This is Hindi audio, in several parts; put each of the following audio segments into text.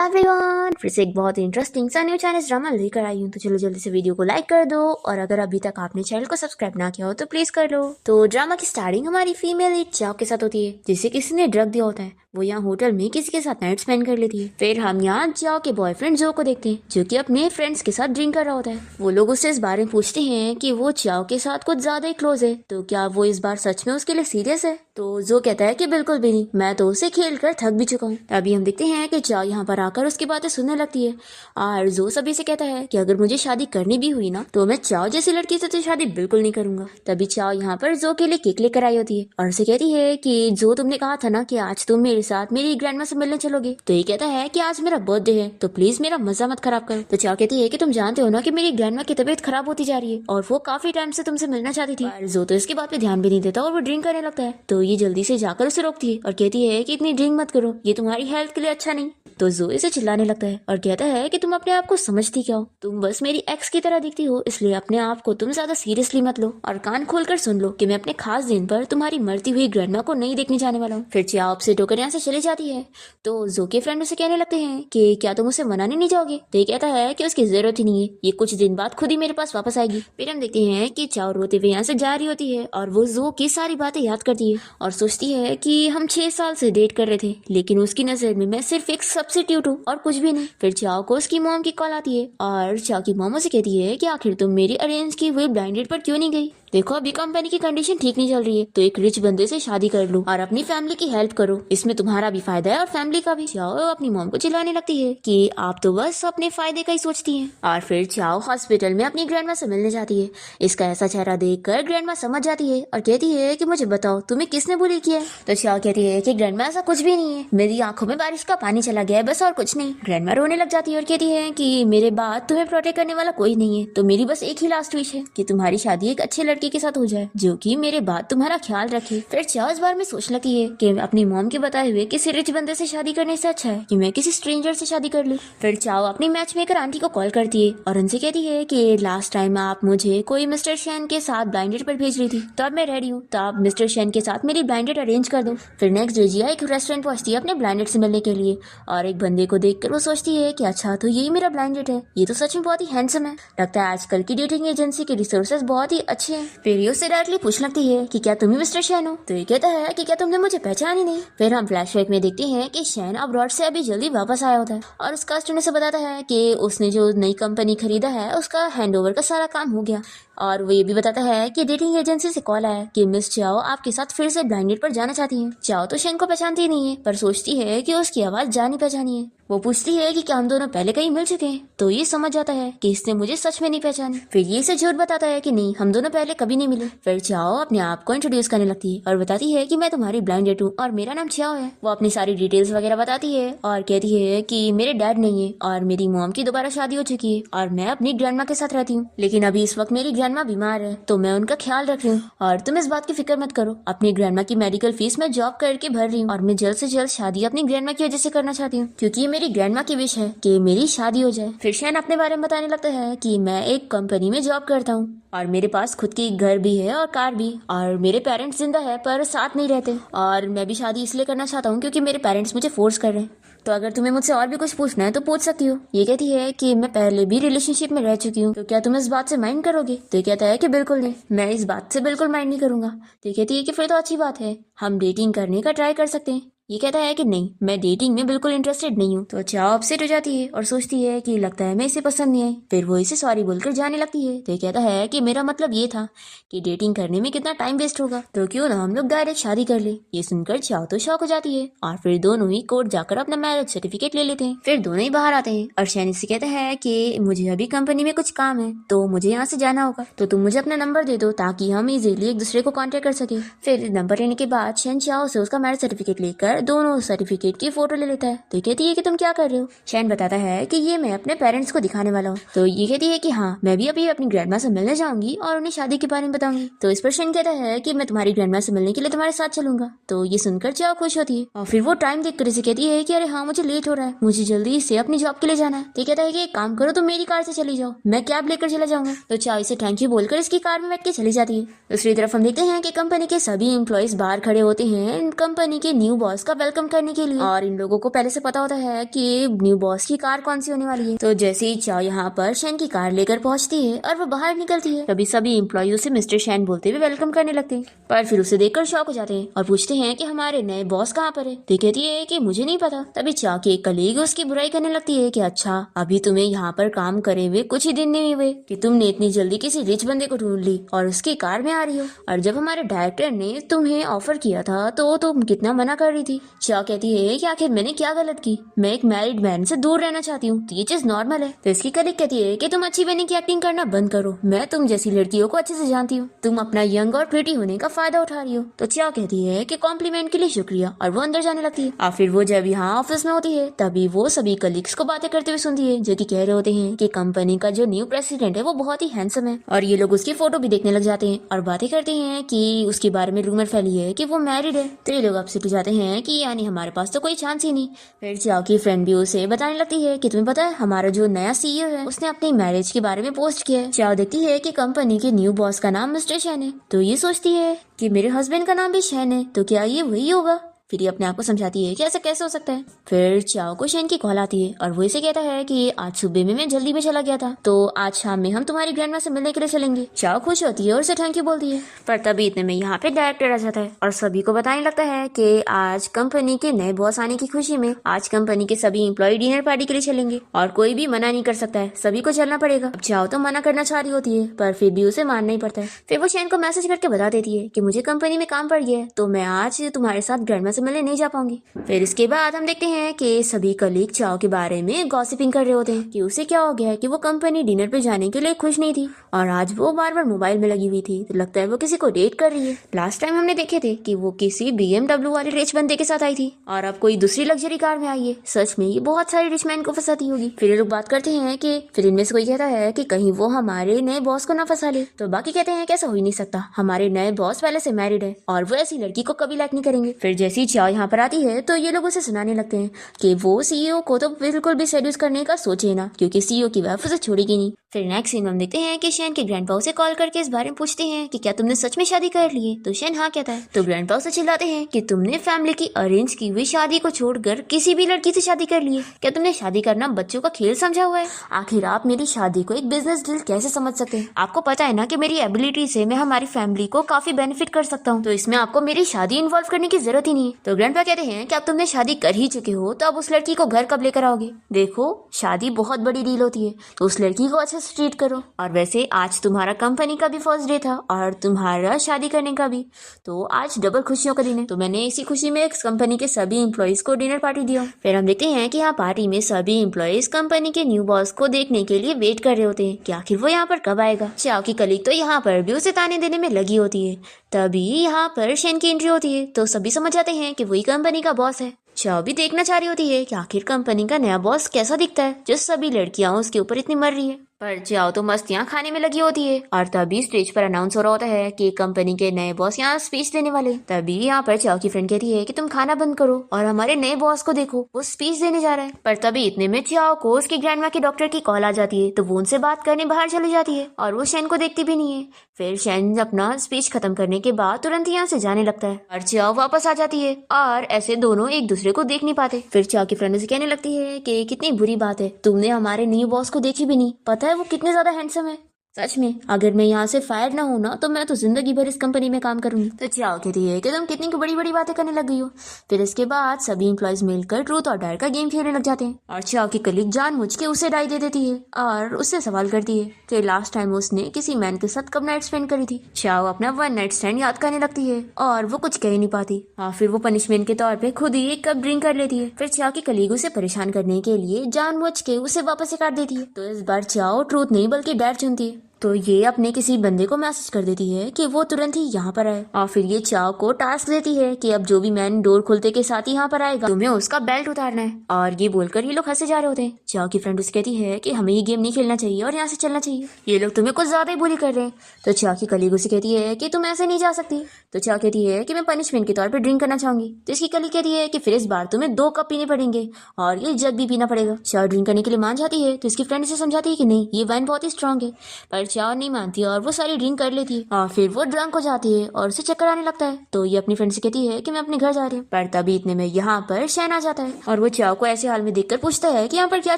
एवरीवन, फिर से एक बहुत इंटरेस्टिंग सा न्यू चाइनीज ड्रामा लेकर आई हूँ। तो चलो जल्दी से वीडियो को लाइक कर दो और अगर अभी तक आपने चैनल को सब्सक्राइब ना किया हो तो प्लीज कर लो। तो ड्रामा की स्टार्टिंग हमारी फीमेल लीड चाओ के साथ होती है, जिसे किसी ने ड्रग दिया होता है। वो यहाँ होटल में किसी के साथ नाइट स्पेंड कर लेती है। फिर हम यहाँ जाओ के बॉयफ्रेंड जो को देखते हैं, जो कि अपने फ्रेंड्स के साथ ड्रिंक कर रहा होता है। वो लोग उससे इस बारे में पूछते हैं कि वो चाओ के साथ कुछ ज्यादा ही क्लोज है, तो क्या वो इस बार सच में उसके लिए सीरियस है। तो जो कहता है कि बिल्कुल भी नहीं, मैं तो उसे खेल कर थक भी चुका हूँ। अभी हम देखते हैं कि चाओ यहाँ पर आकर उसकी बातें सुनने लगती है और जो सभी से कहता है कि अगर मुझे शादी करनी भी हुई ना तो मैं चाओ जैसी लड़की से तो शादी बिल्कुल नहीं करूंगा। तभी चाओ यहाँ पर जो के लिए केक लेकर आई होती है और उसे कहती है कि जो तुमने कहा था ना कि आज तुम मेरे साथ मेरी ग्रैंडमा से मिलने चलोगे, तो ये कहता है कि आज मेरा बर्थडे है तो प्लीज मेरा मजा मत खराब करो। तो चाओ कहती है कि तुम जानते हो ना कि मेरी ग्रैंडमा की तबीयत खराब होती जा रही है और वो काफी टाइम से तुमसे मिलना चाहती थी। और जो तो इसकी बात पे ध्यान भी नहीं देता और वो ड्रिंक करने लगता है। तो ये जल्दी से जाकर उसे रोकती है और कहती है कि इतनी ड्रिंक मत करो, ये तुम्हारी हेल्थ के लिए अच्छा नहीं। तो जो इसे चिल्लाने लगता है और कहता है कि तुम अपने आप को समझती क्या हो, तुम बस मेरी एक्स की तरह दिखती हो, इसलिए अपने आप को तुम ज्यादा सीरियसली मत लो और कान खोलकर सुन लो कि मैं अपने खास दिन पर तुम्हारी मरती हुई ग्रैंडमा को नहीं देखने जाने वाला हूँ। फिर चाओ से टोकर यहाँ से चली जाती है। तो जो के फ्रेंड उसे कहने लगते हैं कि क्या तुम उसे मनाने नहीं जाओगे। तो ये कहता है कि उसकी जरूरत ही नहीं है, ये कुछ दिन बाद खुद ही मेरे पास वापस आएगी। फिर हम देखते हैं कि चाओ रोते हुए यहाँ से जा रही होती है और वो जो की सारी बातें याद करती है और सोचती है कि हम 6 साल से डेट कर रहे थे, लेकिन उसकी नजर में मैं सिर्फ एक सब्स्टिट्यूट हूँ और कुछ भी नहीं। फिर चाओ को उसकी मॉम की कॉल आती है और चाओ की मॉम उसे कहती है कि आखिर तुम मेरी अरेंज की हुई ब्लाइंड डेट पर क्यों नहीं गई। देखो अभी कंपनी की कंडीशन ठीक नहीं चल रही है, तो एक रिच बंदे से शादी कर लो और अपनी फैमिली की हेल्प करो, इसमें तुम्हारा भी फायदा है और फैमिली का भी। चाओ अपनी मॉम को चिल्लाने लगती है कि आप तो बस अपने फायदे का ही सोचती हैं। और फिर चाओ हॉस्पिटल में अपनी ग्रैंडमा से मिलने जाती है। इसका ऐसा चेहरा देखकर ग्रैंडमा समझ जाती है और कहती है कि मुझे बताओ तुम्हें किसने बुली किया है। तो चाओ कहती है कि ग्रैंडमा ऐसा कुछ भी नहीं है, मेरी आंखों में बारिश का पानी चला गया है बस, और कुछ नहीं। ग्रैंडमा रोने लग जाती है और कहती है कि मेरे बाद तुम्हें प्रोटेक्ट करने वाला कोई नहीं है, तो मेरी बस एक ही लास्ट विश है कि तुम्हारी शादी एक अच्छे लड़के के साथ हो जाए जो कि मेरे बाद तुम्हारा ख्याल रखे। फिर चाओ इस बार में सोच लगती है कि अपनी मॉम के बताए हुए किसी रिच बंदे से शादी करने से अच्छा है कि मैं किसी स्ट्रेंजर से शादी कर लूं। फिर चाओ अपनी मैच मेकर आंटी को कॉल करती है और उनसे कहती है कि लास्ट टाइम आप मुझे कोई मिस्टर शेन के साथ ब्लाइंड डेट पर भेज रही थी, तो अब मैं रेडी हूँ, तो आप मिस्टर शेन के साथ मेरी ब्लाइंड डेट अरेंज कर दो। फिर नेक्स्ट डे जिया एक रेस्टोरेंट पहुंचती है अपने ब्लाइंड डेट से मिलने के लिए और एक बंदे को देखकर वो सोचती है कि अच्छा तो यही मेरा ब्लाइंड डेट है, ये तो सच में बहुत ही हैंडसम है, लगता है आजकल की डेटिंग एजेंसी के रिसोर्सेज बहुत ही अच्छे हैं। फिर ये उससे डायरेक्टली पूछ लगती है कि क्या तुम ही मिस्टर शेन हो। तो ये कहता है कि क्या तुमने मुझे पहचान ही नहीं। फिर हम फ्लैशबैक में देखते हैं कि शेन अब्रॉड से अभी जल्दी वापस आया होता है और उसका स्टूडेंट से बताता है कि उसने जो नई कंपनी खरीदा है उसका हैंडओवर का सारा काम हो गया। और वो ये भी बताता है कि डेटिंग एजेंसी से कॉल आया कि मिस चाओ आपके साथ फिर से ब्लाइंड डेट पर जाना चाहती हैं। चाओ तो शेन को पहचानती नहीं है पर सोचती है कि उसकी आवाज जानी पहचानी है। वो पूछती है कि क्या हम दोनों पहले कहीं मिल चुके हैं, तो ये समझ जाता है कि इसने मुझे सच में नहीं पहचानी। फिर ये इसे झूठ बताता है कि नहीं, हम दोनों पहले कभी नहीं मिले। फिर चाओ अपने आप को इंट्रोड्यूस करने लगती है और बताती है कि मैं तुम्हारी ब्लाइंड डेट हूँ और मेरा नाम चाओ है। वो अपनी सारी डिटेल्स वगैरह बताती है और कहती है कि मेरे डैड नहीं है और मेरी मॉम की दोबारा शादी हो चुकी है और मैं अपनी ग्रैंडमा के साथ रहती हूँ, लेकिन अभी इस वक्त मेरी ग्रैंडमा बीमार है तो मैं उनका ख्याल रख रही हूँ और तुम इस बात की फिक्र मत करो, अपनी ग्रैंडमा की मेडिकल फीस मैं जॉब करके भर रही हूँ और मैं जल्द से जल्द शादी अपनी ग्रैंडमा की वजह से करना चाहती हूँ क्योंकि ये मेरी ग्रैंडमा की विश है कि मेरी शादी हो जाए। फिर शेन अपने बारे में बताने लगता है कि मैं एक कंपनी में जॉब करता हूँ और मेरे पास खुद की घर भी है और कार भी, और मेरे पेरेंट्स जिंदा है पर साथ नहीं रहते और मैं भी शादी इसलिए करना चाहता हूँ क्योंकि मेरे पेरेंट्स मुझे फोर्स कर रहे हैं। तो अगर तुम्हें मुझसे और भी कुछ पूछना है तो पूछ सकती हो। ये कहती है कि मैं पहले भी रिलेशनशिप में रह चुकी हूँ, तो क्या तुम इस बात से माइंड करोगे। तो ये कहता है कि बिल्कुल नहीं, मैं इस बात से बिल्कुल माइंड नहीं करूंगा। तो ये कहती है कि फिर तो अच्छी बात है, हम डेटिंग करने का ट्राई कर सकते हैं। ये कहता है कि नहीं, मैं डेटिंग में बिल्कुल इंटरेस्टेड नहीं हूँ। तो चाओ अपसेट हो जाती है और सोचती है कि लगता है मैं इसे पसंद नहीं आई। फिर वो इसे सॉरी बोलकर जाने लगती है। तो ये कहता है कि मेरा मतलब ये था कि डेटिंग करने में कितना टाइम वेस्ट होगा, तो क्यों ना हम लोग डायरेक्ट शादी कर ले। ये सुनकर चाओ तो शॉक हो जाती है और फिर दोनों ही कोर्ट जाकर अपना मैरिज सर्टिफिकेट ले लेते हैं। फिर दोनों ही बाहर आते हैं और शैनी से कहता है कि मुझे अभी कंपनी में कुछ काम है तो मुझे यहाँ से जाना होगा, तो तुम मुझे अपना नंबर दे दो ताकि हम इजीली एक दूसरे को कॉन्टेक्ट कर सके। फिर नंबर लेने के बाद शैन चाओ से उसका मैरिज सर्टिफिकेट लेकर दोनों सर्टिफिकेट की फोटो ले लेता है। तो ये कहती है कि तुम क्या कर रहे हो। शैन बताता है कि ये मैं अपने पेरेंट्स को दिखाने वाला हूँ। तो ये कहती है कि हाँ, मैं भी अभी अपनी ग्रैंडमा से मिलने जाऊंगी और उन्हें शादी के बारे में बताऊंगी। तो इस पर शैन कहता है कि मैं तुम्हारी ग्रैंडमा से मिलने के लिए तुम्हारे साथ चलूंगा। तो ये सुनकर चाओ खुश होती है और फिर वो टाइम देखकर इसे कहती है कि अरे हाँ, मुझे लेट हो रहा है, मुझे जल्दी से अपनी जॉब के लिए जाना है। तो कहता है कि एक काम करो, तुम मेरी कार से चली जाओ, मैं कैब लेकर चला जाऊंगा। तो चाओ इसे थैंक यू बोलकर इसकी कार में बैठ के चली जाती है। दूसरी तरफ हम देखते हैं कि कंपनी के सभी एम्प्लॉइज बाहर खड़े होते हैं कंपनी के न्यू बॉस का वेलकम करने के लिए। और इन लोगों को पहले से पता होता है कि न्यू बॉस की कार कौन सी होने वाली है। तो जैसे ही चाओ यहाँ पर शैन की कार लेकर पहुंचती है और वो बाहर निकलती है, तभी सभी एम्प्लॉय उसे मिस्टर शैन बोलते हुए वेलकम करने लगते हैं। पर फिर उसे देखकर शॉक हो जाते हैं और पूछते हैं कि हमारे नए बॉस कहाँ पर है। तो कहती है कि मुझे नहीं पता। तभी चाओ की एक कलीग उसकी बुराई करने लगती है कि अच्छा, अभी तुम्हें यहाँ पर काम करे हुए कुछ ही दिन नहीं हुए कि तुमने इतनी जल्दी किसी रिच बंदे को ढूंढ ली और उसकी कार में आ रही हो। और जब हमारे डायरेक्टर ने तुम्हें ऑफर किया था तो तुम कितना मना कर रही थी। चाओ कहती है कि आखिर मैंने क्या गलत की, मैं एक मैरिड मैन से दूर रहना चाहती हूँ, तो ये चीज नॉर्मल है। तो इसकी कलीग कहती है कि तुम अच्छी बनी की एक्टिंग करना बंद करो, मैं तुम जैसी लड़कियों को अच्छे से जानती हूँ, तुम अपना यंग और प्रिटी होने का फायदा उठा रही हो। तो चाओ कहती है कि कॉम्प्लीमेंट के लिए शुक्रिया और वो अंदर जाने लगती है। और फिर वो जब यहाँ ऑफिस में होती है तभी वो सभी कलीग्स को बातें करते हुए सुनती है जो कि कह रहे होते हैं कि कंपनी का जो न्यू प्रेसिडेंट है वो बहुत ही हैंडसम है। और ये लोग उसकी फोटो भी देखने लग जाते हैं और बातें करते हैं कि उसके बारे में रूमर फैली है कि वो मैरिड है। तो ये लोग अपसेट हो जाते हैं कि यानी हमारे पास तो कोई चांस ही नहीं। फिर चाओ की फ्रेंड भी उसे बताने लगती है कि तुम्हें पता है हमारा जो नया सीईओ है उसने अपनी मैरिज के बारे में पोस्ट किया है। चाओ देखती है कि कंपनी के न्यू बॉस का नाम मिस्टर शैन है, तो ये सोचती है कि मेरे हस्बैंड का नाम भी शैन है, तो क्या ये वही होगा। फिर ये अपने आप को समझाती है कि ऐसा कैसे हो सकता है। फिर चाओ को शैन की कॉल आती है और वो इसे कहता है कि आज सुबह में मैं जल्दी में चला गया था, तो आज शाम में हम तुम्हारी ग्रैंडमा से मिलने के लिए चलेंगे। चाओ खुश होती है और उसे थैंक यू बोलती है। पर तभी इतने में यहाँ पे डायरेक्टर आ जाता है और सभी को बताने लगता है कि आज कंपनी के नए बॉस आने की खुशी में आज कंपनी के सभी एम्प्लॉय डिनर पार्टी के लिए चलेंगे और कोई भी मना नहीं कर सकता है, सभी को चलना पड़ेगा। अब चाओ तो मना करना चाह रही होती है पर फिर भी उसे मानना ही पड़ता है। फिर वो शैन को मैसेज करके बता देती है कि मुझे कंपनी में काम पड़ गया है, तो मैं आज तुम्हारे साथ ग्रैंडमा से मिलने नहीं जा पाऊंगी। फिर इसके बाद हम देखते हैं कि सभी कलीग चाओ के बारे में गॉसिपिंग कर रहे होते हैं कि उसे क्या हो गया है कि वो कंपनी डिनर पे जाने के लिए खुश नहीं थी और आज वो बार बार मोबाइल में लगी हुई थी, तो लगता है वो किसी को डेट कर रही है। लास्ट टाइम हमने देखे थे कि वो किसी BMW वाले रिच बंदे के साथ आई थी और अब कोई दूसरी लग्जरी कार में आई है। सच में ये बहुत सारे रिच मैन को फंसाती होगी। फिर ये लोग बात करते हैं कि फिर इनमें से कोई कहता है कि कहीं वो हमारे नए बॉस को ना फंसा ले, तो बाकी कहते हैं कि ऐसा हो ही नहीं सकता, हमारे नए बॉस पहले से मैरिड है और वो ऐसी लड़की को कभी लाइक नहीं करेंगे। फिर जैसी चाओ यहाँ पर आती है तो ये लोग उसे सुनाने लगते हैं कि वो सीईओ को तो बिल्कुल भी सेड्यूस करने का सोचे ना, क्योंकि सीईओ की वाइफ उसे छोड़ेगी नहीं। फिर नेक्स्ट सीन हम देखते हैं कि शैन के ग्रैंडपा उसे कॉल करके इस बारे में पूछते हैं कि क्या तुमने सच में शादी कर ली है। तो शैन हाँ कहता है। तो ग्रैंडपा उसे चिल्लाते हैं कि तुमने फैमिली की अरेंज की हुई शादी को छोड़कर किसी भी लड़की से शादी कर ली है, क्या तुमने शादी करना बच्चों का खेल समझा हुआ है। आखिर आप मेरी शादी को एक बिजनेस डील कैसे समझ सकते हैं। आपको पता है ना कि मेरी एबिलिटी से मैं हमारी फैमिली को काफी बेनिफिट कर सकता हूँ, तो इसमें आपको मेरी शादी इन्वॉल्व करने की जरूरत ही नहीं है। तो ग्रैंडपा कहते हैं कि अब तुमने शादी कर ही चुके हो तो अब उस लड़की को घर कब लेकर आओगे। देखो शादी बहुत बड़ी डील होती है, तो उस लड़की को अच्छे से ट्रीट करो। और वैसे आज तुम्हारा कंपनी का भी फर्स्ट डे था और तुम्हारा शादी करने का भी, तो आज डबल खुशियों का दिन है, तो मैंने इसी खुशी में कंपनी के सभी एम्प्लॉइज को डिनर पार्टी दिया। फिर हम देखते हैं कि यहाँ पार्टी में सभी एम्प्लॉइज कंपनी के न्यू बॉस को देखने के लिए वेट कर रहे होते हैं कि आखिर वो यहाँ पर कब आएगा। चाओ की कलीग तो यहाँ पर भी उसे ताने देने में लगी होती है। तभी यहाँ पर शैन की एंट्री होती है तो सभी समझ जाते हैं कि वही कंपनी का बॉस है। चाओ भी देखना चाह रही होती है कि आखिर कंपनी का नया बॉस कैसा दिखता है जो सभी लड़कियां उसके ऊपर इतनी मर रही है। पर चाओ तो मस्तियां खाने में लगी होती है और तभी स्टेज पर अनाउंस हो रहा होता है कि कंपनी के नए बॉस यहाँ स्पीच देने वाले। तभी यहाँ पर चाओ की फ्रेंड कहती है कि तुम खाना बंद करो और हमारे नए बॉस को देखो, वो स्पीच देने जा रहा है। पर तभी इतने में चाओ को उसकी ग्रैंडमा के डॉक्टर की कॉल आ जाती है, तो वो उनसे बात करने बाहर चली जाती है और वो शैन को देखती भी नहीं है। फिर शैन अपना स्पीच खत्म करने के बाद तुरंत यहाँ से जाने लगता है और चाओ वापस आ जाती है और ऐसे दोनों एक दूसरे को देख नहीं पाते। फिर चाओ की फ्रेंड से कहने लगती है कि कितनी बुरी बात है, तुमने हमारे न्यू बॉस को देखी भी नहीं, पता है वो कितने ज्यादा हैंडसम है। सच में अगर मैं यहाँ से फायर ना हूँ ना तो मैं तो जिंदगी भर इस कंपनी में काम करूंगी। तो चाओ कहती है कि तुम कितनी बड़ी बड़ी बातें करने लग गई हो। फिर इसके बाद सभी एम्प्लॉयज मिलकर ट्रूथ और डायर का गेम खेलने लग जाते हैं और चाओ की कलीग जानबूझ के उसे डाई दे देती है और उससे सवाल करती है कि लास्ट टाइम उसने किसी मैन के साथ कब नाइट स्पेंड करी थी। चाओ अपना 1 नाइट स्टैंड याद करने लगती है और वो कुछ कह नहीं पाती। फिर वो पनिशमेंट के तौर पे खुद ही एक कप ड्रिंक कर लेती है। फिर चाओ की कलीग उसे परेशान करने के लिए जानबूझ के उसे वापस से काट देती है। तो इस बार चाओ ट्रूथ नहीं बल्कि डायर चुनती है। तो ये अपने किसी बंदे को मैसेज कर देती है कि वो तुरंत ही यहाँ पर आए और फिर ये चाओ को टास्क देती है कि अब जो भी मैन डोर खुलते के साथ ही यहाँ पर आएगा तुम्हें उसका बेल्ट उतारना है। और ये बोलकर ये लोग हंसे जा रहे होते हैं। चाओ की फ्रेंड उसे कहती है कि हमें ये गेम नहीं खेलना चाहिए और यहाँ से चलना चाहिए, ये लोग तुम्हें कुछ ज्यादा ही बुली कर रहे हैं। तो चाओ की कलीग उसे कहती है कि तुम ऐसे नहीं जा सकती। तो चाओ कहती है कि मैं पनिशमेंट के तौर पर ड्रिंक करना चाहूंगी। तो इसकी कलीग कहती है कि फिर इस बार तुम्हें 2 कप पीने पड़ेंगे और ये जग भी पीना पड़ेगा। चाओ ड्रिंक करने के लिए मान जाती है तो इसकी फ्रेंड से समझाती है कि नहीं, ये वाइन बहुत ही स्ट्रांग है। पर चाओ नहीं मानती और वो सारी ड्रिंक कर लेती है और फिर वो ड्रंक हो जाती है और उसे चक्कर आने लगता है। तो ये अपनी फ्रेंड से कहती है कि मैं अपने घर जा रही हूँ। पर तभी इतने में यहाँ पर शैन आ जाता है और वो चाओ को ऐसे हाल में देखकर पूछता है कि यहाँ पर क्या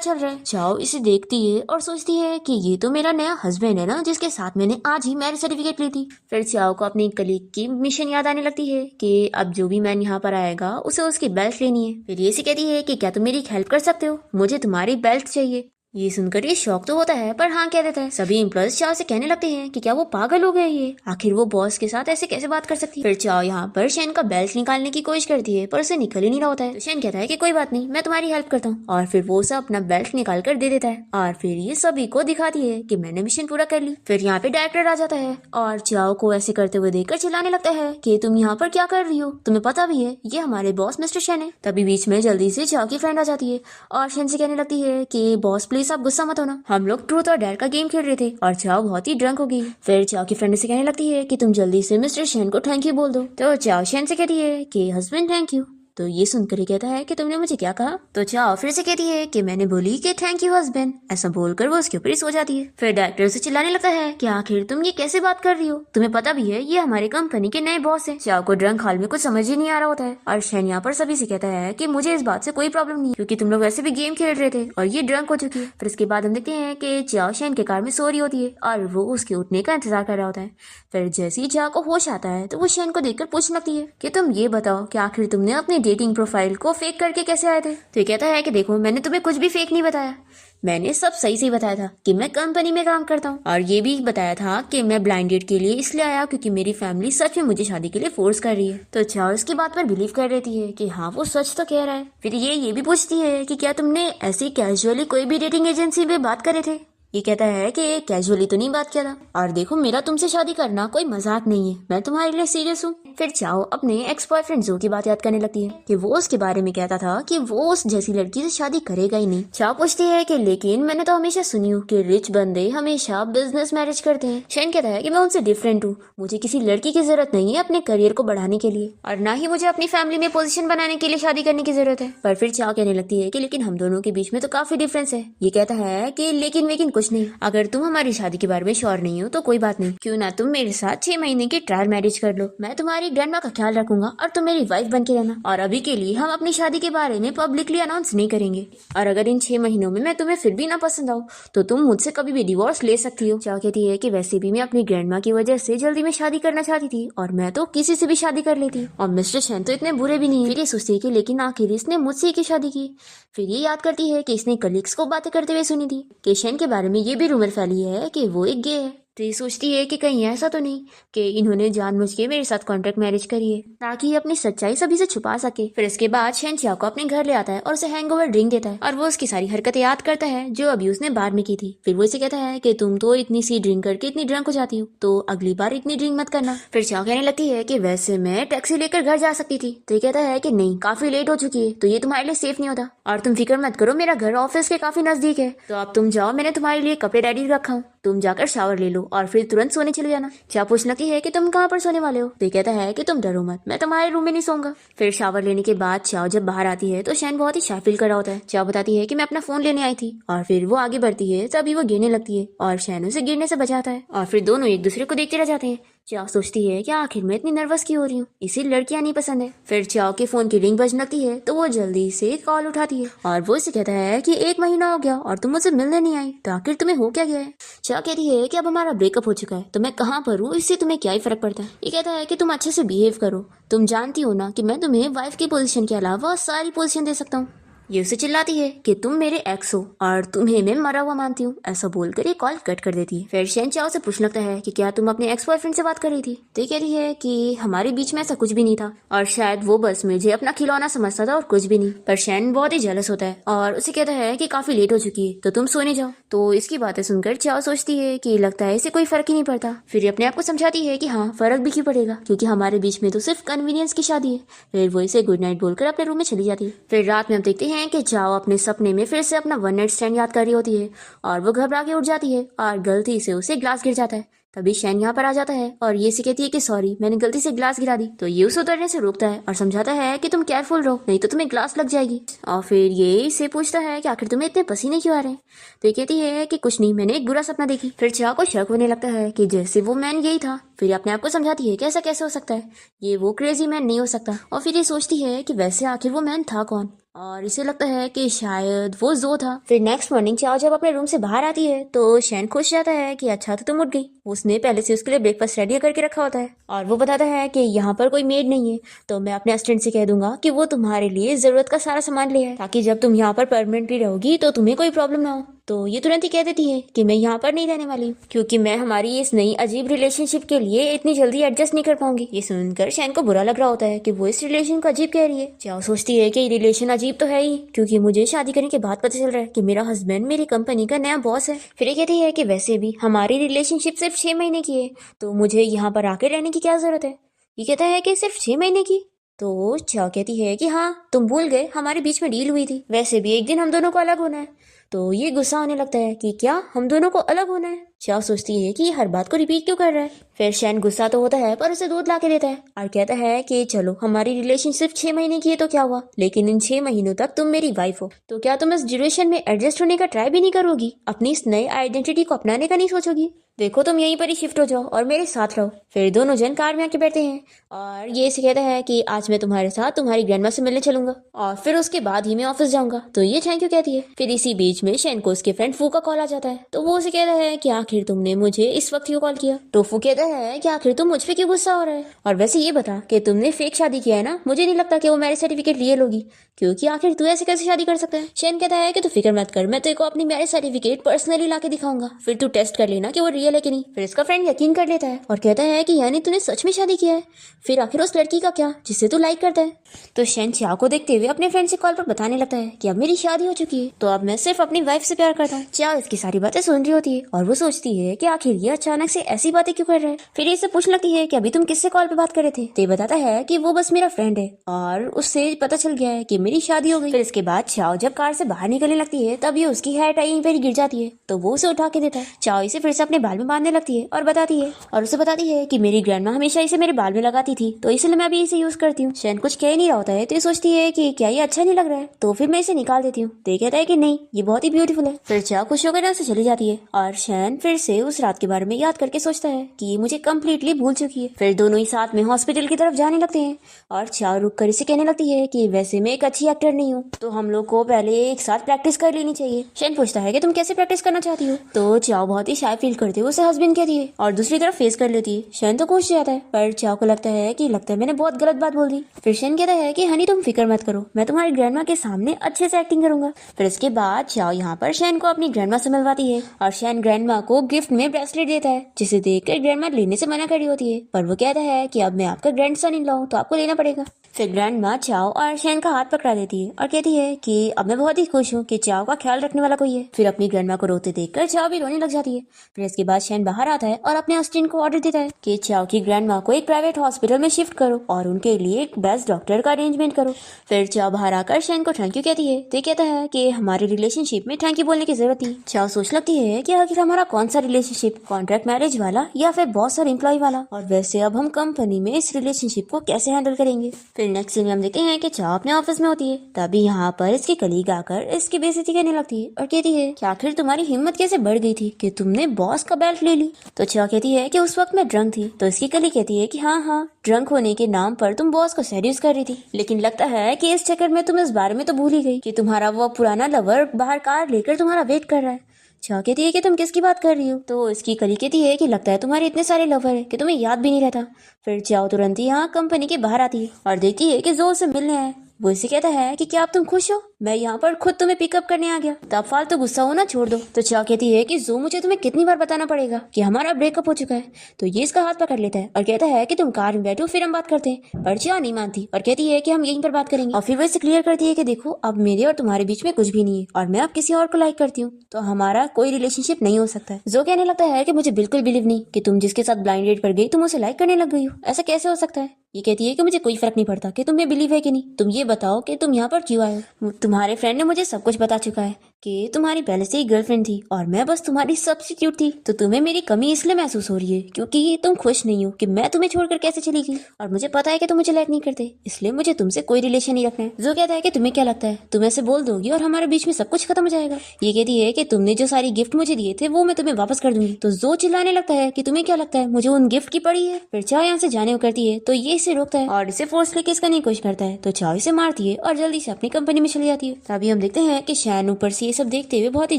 चल रहा है। चाओ इसे देखती है और सोचती है कि ये तो मेरा नया हस्बैंड है ना, जिसके साथ मैंने आज ही मैरिज सर्टिफिकेट ली थी। फिर चाओ को अपनी कलीग की मिशन याद आने लगती है कि अब जो भी मैन यहाँ पर आएगा उसे उसकी बेल्ट लेनी है। फिर ये से कहती है कि क्या तुम मेरी हेल्प कर सकते हो, मुझे तुम्हारी बेल्ट चाहिए। ये सुनकर ये शौक तो होता है पर हाँ कह देता है। सभी एम्प्लॉयज चाओ से कहने लगते हैं कि क्या वो पागल हो गए, ये आखिर वो बॉस के साथ ऐसे कैसे बात कर सकती है। फिर चाओ यहाँ पर शेन का बेल्ट निकालने की कोशिश करती है पर उसे निकल ही नहीं रहा होता है। तो शेन कहता है कि कोई बात नहीं, मैं तुम्हारी हेल्प करता हूँ और फिर वो उसे अपना बेल्ट निकाल कर दे देता है और फिर ये सभी को दिखाती है कि मैंने मिशन पूरा कर ली। फिर यहाँ पे डायरेक्टर आ जाता है और चाओ को ऐसे करते हुए देखकर चिल्लाने लगता है कि तुम यहाँ पर क्या कर रही हो, तुम्हें पता भी है ये हमारे बॉस मिस्टर शेन है। तभी बीच में जल्दी से चाओ की फ्रेंड आ जाती है और शेन से कहने लगती है कि बॉस प्लीज आप गुस्सा मत होना, हम लोग ट्रूथ और डेयर का गेम खेल रहे थे और चाओ बहुत ही ड्रंक हो गई। फिर चाओ की फ्रेंड से कहने लगती है कि तुम जल्दी से मिस्टर शेन को थैंक यू बोल दो। तो चाओ शेन से कहती है कि हस्बैंड थैंक यू। तो ये सुनकर ही कहता है कि तुमने मुझे क्या कहा। तो चाओ फिर से कहती है कि मैंने बोली कि थैंक यू हस्बैंड। ऐसा बोलकर वो उसके ऊपर ही सो जाती है। फिर डायरेक्टर से चिल्लाने लगता है कि आखिर तुम ये कैसे बात कर रही हो, तुम्हें पता भी है ये हमारी कंपनी के नए बॉस है। चाओ को ड्रंक हाल में कुछ समझ ही नहीं आ रहा होता है और शेन यहाँ पर सभी से कहता है कि मुझे इस बात से कोई प्रॉब्लम नहीं, क्योंकि तुम लोग वैसे भी गेम खेल रहे थे और ये ड्रंक हो चुकी है। फिर इसके बाद हम देखते हैं कि चाओ शेन के कार में सो रही होती है और वो उसके उठने का इंतजार कर रहा होता है। फिर जैसे ही चाओ को होश आता है तो वो शेन को देखकर पूछने लगती है कि तुम ये बताओ कि आखिर तुमने अपनी डेटिंग प्रोफाइल को फेक करके कैसे आए थे। तो ये कहता है कि देखो मैंने तुम्हें कुछ भी फेक नहीं बताया, मैंने सब सही से बताया था कि मैं कंपनी में काम करता हूँ और ये भी बताया था कि मैं ब्लाइंड डेट के लिए इसलिए आया क्योंकि मेरी फैमिली सच में मुझे शादी के लिए फोर्स कर रही है। तो चाओ इसकी बात पर बिलीव कर लेती है कि हाँ वो सच तो कह रहा है। फिर ये भी पूछती है कि क्या तुमने ऐसे कैजुअली कोई भी डेटिंग एजेंसी में बात करे थे। ये कहता है कि कैजुअली तो नहीं बात किया था और देखो मेरा तुमसे शादी करना कोई मजाक नहीं है, मैं तुम्हारे लिए सीरियस हूँ। फिर चाओ अपने एक्स बॉयफ्रेंड जो की बात याद करने लगती है कि वो उसके बारे में कहता था कि वो उस जैसी लड़की से शादी करेगा ही नहीं। चाओ पूछती है कि लेकिन मैंने तो हमेशा सुनी हूँ कि रिच बंदे हमेशा बिजनेस मैरिज करते हैं। शेन कहता है कि मैं उनसे डिफरेंट हूँ, मुझे किसी लड़की की जरूरत नहीं है अपने करियर को बढ़ाने के लिए और ना ही मुझे अपनी फैमिली में पोजीशन बनाने के लिए शादी करने की जरूरत है। पर फिर चाओ कहने लगती है कि लेकिन हम दोनों के बीच में तो काफी डिफरेंस है। ये कहता है कि लेकिन कुछ नहीं, अगर तुम हमारी शादी के बारे में श्योर नहीं हो तो कोई बात नहीं, क्यों ना तुम मेरे साथ 6 महीने की ट्रायल मैरिज कर लो, मैं तुम्हारी ग्रैंडमा का ख्याल रखूंगा और तुम मेरी वाइफ बन के रहना और अभी के लिए हम अपनी शादी के बारे में पब्लिकली अनाउंस नहीं करेंगे और अगर इन 6 महीनों में मैं तुम्हें फिर भी ना पसंद आऊँ तो तुम मुझसे कभी भी डिवोर्स ले सकती हो। चाओ कहती है कि वैसे भी मैं अपनी ग्रैंडमा की वजह से जल्दी में शादी करना चाहती थी और मैं तो किसी से भी शादी कर लेती और मिस्टर शेन तो इतने बुरे भी नहीं। फिर ये सोचती है कि लेकिन आखिर इसने मुझसे की शादी की। फिर ये याद करती है कि इसने कलीग्स को बातें करते हुए सुनी थी कि शेन के बारे में ये भी रूमर फैली है कि वो एक गे है। तो ये सोचती है कि कहीं ऐसा तो नहीं कि इन्होंने जानबूझ के मेरे साथ कॉन्ट्रैक्ट मैरिज करी है ताकि ये अपनी सच्चाई सभी से छुपा सके। फिर इसके बाद शेन चाओ को अपने घर ले आता है और उसे हैंगओवर ड्रिंक देता है और वो उसकी सारी हरकतें याद करता है जो अभी उसने बार में की थी। फिर वो इसे कहता है कि तुम तो इतनी सी ड्रिंक करके इतनी ड्रंक हो जाती हो तो अगली बार इतनी ड्रिंक मत करना। फिर चाओ कहने लगती है कि वैसे मैं टैक्सी लेकर घर जा सकती थी। तो ये कहता है कि नहीं, काफी लेट हो चुकी है तो ये तुम्हारे लिए सेफ नहीं होता और तुम फिक्र मत करो, मेरा घर ऑफिस के काफी नजदीक है, तो अब तुम जाओ, मैंने तुम्हारे लिए कपड़े रेडी रखा हूँ, तुम जाकर शावर ले लो और फिर तुरंत सोने चले जाना। चाओ पूछने लगती है कि तुम कहाँ पर सोने वाले हो। तो ये कहता है कि तुम डरो मत, मैं तुम्हारे रूम में नहीं सोऊंगा। फिर शावर लेने के बाद चाओ जब बाहर आती है तो शैन बहुत ही शाय फील कर रहा होता है। चाओ बताती है कि मैं अपना फोन लेने आई थी और फिर वो आगे बढ़ती है तभी वो गिरने लगती है और शैन उसे गिरने से बचाता है और फिर दोनों एक दूसरे को देखते रह जाते हैं। चाओ सोचती है कि आखिर मैं इतनी नर्वस क्यों हो रही हूँ, इसे लड़कियां नहीं पसंद है। फिर चाओ के फोन की रिंग बजने लगती है तो वो जल्दी से कॉल उठाती है और वो इसे कहता है कि 1 महीना हो गया और तुम मुझसे मिलने नहीं आई, तो आखिर तुम्हें हो क्या गया है। चाओ कहती है कि अब हमारा ब्रेकअप हो चुका है तो मैं कहाँ पर हूँ, इससे तुम्हें क्या ही फर्क पड़ता है। ये कहता है कि तुम अच्छे से बिहेव करो, तुम जानती हो ना कि मैं तुम्हें वाइफ की पोजीशन के अलावा सारी पोजीशन दे सकता हूँ। ये उसे चिल्लाती है कि तुम मेरे एक्स हो और तुम्हें मैं मरा हुआ मानती हूँ। ऐसा बोलकर ये कॉल कट कर देती है। फिर शैन चाओ से पूछने लगता है कि क्या तुम अपने एक्स बॉयफ्रेंड से बात कर रही थी। तो ये कह रही है कि हमारे बीच में ऐसा कुछ भी नहीं था और शायद वो बस मुझे अपना खिलौना समझता था और कुछ भी नहीं। पर शैन बहुत ही जेलस होता है और उसे कहता है कि काफी लेट हो चुकी है तो तुम सोने जाओ। तो इसकी बातें सुनकर चाओ सोचती है कि लगता है इसे कोई फर्क ही नहीं पड़ता। फिर अपने आप को समझाती है कि हाँ फर्क भी क्यों पड़ेगा क्योंकि हमारे बीच में तो सिर्फ कन्वीनियंस की शादी है। फिर वो इसे गुड नाइट बोलकर अपने रूम में चली जाती है। फिर रात में हम देखते हैं कि चाओ अपने सपने में फिर से अपना 1 नाइट स्टैंड याद कर रही होती है और वो घबरा के उठ जाती है और गलती से उसे ग्लास गिर जाता है तभी शैन यहाँ पर आ जाता है और ये से कहती है कि सॉरी, मैंने गलती से ग्लास गिरा दी। तो ये उसे उतरने से रोकता है और समझाता है कि तुम केयरफुल रहो, नहीं तो तुम्हें ग्लास लग जाएगी। और फिर ये इससे पूछता है कि आखिर तुम्हें इतने पसीने क्यों आ रहे हैं। तो ये कहती है कि कुछ नहीं, मैंने एक बुरा सपना देखी। फिर चाह को शक होने लगता है कि जैसे वो मैन यही था। फिर अपने आप को समझाती है कि ऐसा कैसे हो सकता है, ये वो क्रेजी मैन नहीं हो सकता। और फिर ये सोचती है कि वैसे आखिर वो मैन था कौन, और इसे लगता है कि शायद वो जो था। फिर नेक्स्ट मॉर्निंग चाओ जब अपने रूम से बाहर आती है तो शैन खुश जाता है कि अच्छा तो तुम उठ गई। उसने पहले से उसके लिए ब्रेकफास्ट रेडी करके रखा होता है और वो बताता है कि यहाँ पर कोई मेड नहीं है, तो मैं अपने असिस्टेंट से कह दूंगा कि वो तुम्हारे लिए जरूरत का सारा सामान ले आए, ताकि जब तुम यहाँ पर परमानेंटली रहोगी तो तुम्हें कोई प्रॉब्लम ना हो। तो ये तुरंत ही कह देती है कि मैं यहाँ पर नहीं रहने वाली हूँ, क्योंकि मैं हमारी इस नई अजीब रिलेशनशिप के लिए इतनी जल्दी एडजस्ट नहीं कर पाऊंगी। ये सुनकर शैन को बुरा लग रहा होता है कि वो इस रिलेशन को अजीब कह रही है। चाओ सोचती है कि ये रिलेशन अजीब तो है ही, क्योंकि मुझे शादी करने के बाद पता चल रहा है कि मेरा हस्बैंड मेरी कंपनी का नया बॉस है। फिर ये कहती है कि वैसे भी हमारी रिलेशनशिप सिर्फ 6 महीने की है, तो मुझे यहाँ पर आके रहने की क्या जरूरत है। ये कहता है कि सिर्फ 6 महीने की। तो चाओ कहती है कि हाँ, तुम भूल गए हमारे बीच में डील हुई थी, वैसे भी एक दिन हम दोनों को अलग होना है। तो ये गुस्सा होने लगता है कि क्या हम दोनों को अलग होना है। चाओ सोचती है कि ये हर बात को रिपीट क्यों कर रहा है। फिर शैन गुस्सा तो होता है पर उसे दूध ला के देता है और कहता है कि चलो हमारी रिलेशन सिर्फ 6 महीने की है तो क्या हुआ, लेकिन इन 6 महीनों तक तुम मेरी वाइफ हो, तो क्या तुम इस ड्यूरेशन में एडजस्ट होने का ट्राई भी नहीं करोगी, अपनी इस नई आइडेंटिटी को अपनाने का नहीं सोचोगी। देखो तुम यहीं पर ही शिफ्ट हो जाओ और मेरे साथ रहो। फिर दोनों जन कार में आके बैठते हैं और ये से कहता है कि आज मैं तुम्हारे साथ तुम्हारी ग्रैंडमा से मिलने चलूंगा और फिर उसके बाद ही मैं ऑफिस जाऊंगा। तो ये थैंक यू कहती है। फिर इसी बीच में शैन को उसके फ्रेंड फू का कॉल आ जाता है, तो वो उसे कहता है कि आखिर तुमने मुझे इस वक्त क्यों कॉल किया। तो फू कहता है कि आखिर तुम मुझ पे क्यों गुस्सा हो रहा है, और वैसे ये बता कि तुमने फेक शादी किया है ना, मुझे नहीं लगता कि वो मैरिज सर्टिफिकेट रियल होगी, क्योंकि आखिर तू ऐसे कैसे शादी कर सकता है। शैन कहता है कि तू फिक्र मत कर, मैं तेरे को अपनी मैरिज सर्टिफिकेट पर्सनली ला के दिखाऊंगा, फिर तू टेस्ट कर लेना कि वो रियल है कि नहीं। फिर इसका फ्रेंड यकीन कर लेता है और कहता है कि यानी तूने सच में शादी किया है, फिर आखिर उस लड़की का क्या जिसे तू लाइक करता है। तो शैन चाओ को देखते हुए अपने फ्रेंड से कॉल पर बताने लगता है कि अब मेरी शादी हो चुकी है, तो अब मैं सिर्फ अपनी वाइफ से प्यार करता हूँ। चाओ इसकी सारी बातें सुन रही होती है और वो सोचती है कि आखिर ये अचानक से ऐसी बातें क्यों कर रहा है। फिर इससे पूछने लगती है कि अभी तुम किससे कॉल पे बात कर रहे थे। तो ये बताता है कि वो बस मेरा फ्रेंड है और उससे पता चल गया है कि मेरी शादी हो गई। फिर इसके बाद चाओ जब कार से बाहर निकलने लगती है तब ये उसकी हेयर टाई यहीं पर गिर जाती है, तो वो उसे उठा के देता है। चाओ इसे फिर से अपने बाल में बांधने लगती है और बताती है और उसे बताती है कि मेरी ग्रैंडमा हमेशा इसे मेरे बाल में लगाती थी, तो इसलिए मैं भी इसे यूज करती हूँ। शैन कुछ कह ही नहीं रहा होता है, तो ये सोचती है कि क्या ये अच्छा नहीं लग रहा है, तो फिर मैं इसे निकाल देती हूँ। तो कहता है कि नहीं, ये बहुत ही ब्यूटीफुल है। फिर चाओ खुश होकर यहाँ से चली जाती है और शैन फिर से उस रात के बारे में याद करके सोचता है कि ये मुझे कम्प्लीटली भूल चुकी है। फिर दोनों ही साथ में हॉस्पिटल की तरफ जाने लगते हैं और चाओ रुक कर इसे कहने लगती है कि वैसे मैं एक अच्छी एक्टर नहीं हूँ, तो हम लोग को पहले एक साथ प्रैक्टिस कर लेनी चाहिए। शैन पूछता है कि तुम कैसे प्रैक्टिस करना चाहती हो, तो चाओ बहुत ही शाय फील करते हुए उसे हस्बैंड कहती है और दूसरी तरफ फेस कर लेती है। शैन तो खुश जाता है पर चाओ को लगता है कि मैंने बहुत गलत बात बोल दी। फिर शैन कहता है कि हनी तुम फिक्र मत करो, मैं तुम्हारी ग्रैंडमा के सामने अच्छे से एक्टिंग करूंगा। फिर इसके बाद चाओ यहाँ पर शैन को अपनी ग्रैंडमा से मिलवाती है और शैन ग्रैंडमा को गिफ्ट में ब्रेसलेट देता है, जिसे देखकर ग्रैंडमा लेने से मना कर रही होती है, पर वो कहता है कि अब मैं आपका ग्रैंडसन इन लॉ हूं, तो आपको लेना पड़ेगा। फिर ग्रैंडमा चाओ और शैन का हाथ पकड़ा देती है और कहती है कि अब मैं बहुत ही खुश हूँ कि चाओ का ख्याल रखने वाला कोई है। फिर अपनी ग्रैंडमा को रोते देखकर चाओ भी रोने लग जाती है। फिर इसके बाद शैन बाहर आता है और अपने असिस्टेंट को ऑर्डर देता है कि चाओ की ग्रैंडमा को एक प्राइवेट हॉस्पिटल में शिफ्ट करो और उनके लिए एक बेस्ट डॉक्टर का अरेंजमेंट करो। फिर चाओ बाहर आकर शैन को थैंक यू कहती है, तो कहता है कि हमारे रिलेशनशिप में थैंक यू बोलने की जरूरत थी। चाओ सोच लगती है कि आखिर हमारा कौन सा रिलेशनशिप, कॉन्ट्रैक्ट मैरिज वाला या फिर बॉस और एम्प्लॉय वाला, और वैसे अब हम कंपनी में इस रिलेशनशिप को कैसे हैंडल करेंगे। फिर नेक्स्ट सीन में हम देखते हैं कि चाओ अपने ऑफिस में होती है, तभी यहाँ पर इसकी कलीग आकर इसकी बेइज्जती करने लगती है और कहती है कि आखिर तुम्हारी हिम्मत कैसे बढ़ गई थी कि तुमने बॉस का बेल्ट ले ली। तो चाओ कहती है कि उस वक्त मैं ड्रंक थी। तो इसकी कलीग कहती है कि हाँ, ड्रंक होने के नाम पर तुम बॉस को सेड्यूस कर रही थी, लेकिन लगता है कि इस चक्कर में तुम इस बारे में तो भूल ही गई कि तुम्हारा वो पुराना लवर बाहर कार लेकर तुम्हारा वेट कर रहा है। चाओ कहती है कि तुम किसकी बात कर रही हो। तो इसकी कली कहती है कि लगता है तुम्हारे इतने सारे लवर है कि तुम्हें याद भी नहीं रहता। फिर चाओ तुरंत ही यहाँ कंपनी के बाहर आती है और देखती है कि जो से मिलने आए। वो इसे कहता है कि क्या अब तुम खुश हो, मैं यहाँ पर खुद तुम्हें पिकअप करने आ गया, तब फालतू गुस्सा होना छोड़ दो। तो चाओ कहती है कि जो मुझे तुम्हें कितनी बार बताना पड़ेगा कि हमारा ब्रेकअप हो चुका है। तो ये इसका हाथ पकड़ लेता है और कहता है कि तुम कार में बैठो फिर हम बात करते हैं, पर चाओ नहीं मानती और कहती है कि हम यहीं पर बात करेंगे। और फिर वो इसे क्लियर करती है कि देखो अब मेरे और तुम्हारे बीच में कुछ भी नहीं है और मैं अब किसी और को लाइक करती हूँ, तो हमारा कोई रिलेशनशिप नहीं हो सकता है। जो कहने लगता है कि मुझे बिल्कुल बिलीव नहीं कि तुम जिसके साथ ब्लाइंड डेट पर गई तुम उसे लाइक करने लग गई हो, ऐसा कैसे हो सकता है। ये कहती है कि मुझे कोई फर्क नहीं पड़ता कि तुम्हें बिलीव है कि नहीं, तुम ये बताओ कि तुम यहाँ पर क्यों आए हो। तुम्हारे फ्रेंड ने मुझे सब कुछ बता चुका है, कि तुम्हारी पहले से ही गर्लफ्रेंड थी और मैं बस तुम्हारी सब्स्टिट्यूट थी, तो तुम्हें मेरी कमी इसलिए महसूस हो रही है क्योंकि तुम खुश नहीं हो कि मैं तुम्हें छोड़कर कैसे चली गई, और मुझे पता है कि तुम मुझे लाइक नहीं करते, इसलिए मुझे तुमसे कोई रिलेशन नहीं रखना है। जो कहता है कि तुम्हें क्या लगता है तुम ऐसे बोल दोगी और हमारे बीच में सब कुछ खत्म हो जाएगा। ये कहती है कि तुमने जो सारी गिफ्ट मुझे दिए थे वो मैं तुम्हें वापस कर दूंगी। तो जो चिल्लाने लगता है कि तुम्हें क्या लगता है मुझे उन गिफ्ट की पड़ी है। फिर चाव यहाँ से जाने को करती है तो ये इसे रोकता है और इसे फोर्सली किस करने की कोशिश करता है, तो चाव इसे मारती है और जल्दी से अपनी कंपनी में चली जाती है। तभी हम देखते हैं कि शैन ऊपर से ये सब देखते हुए बहुत ही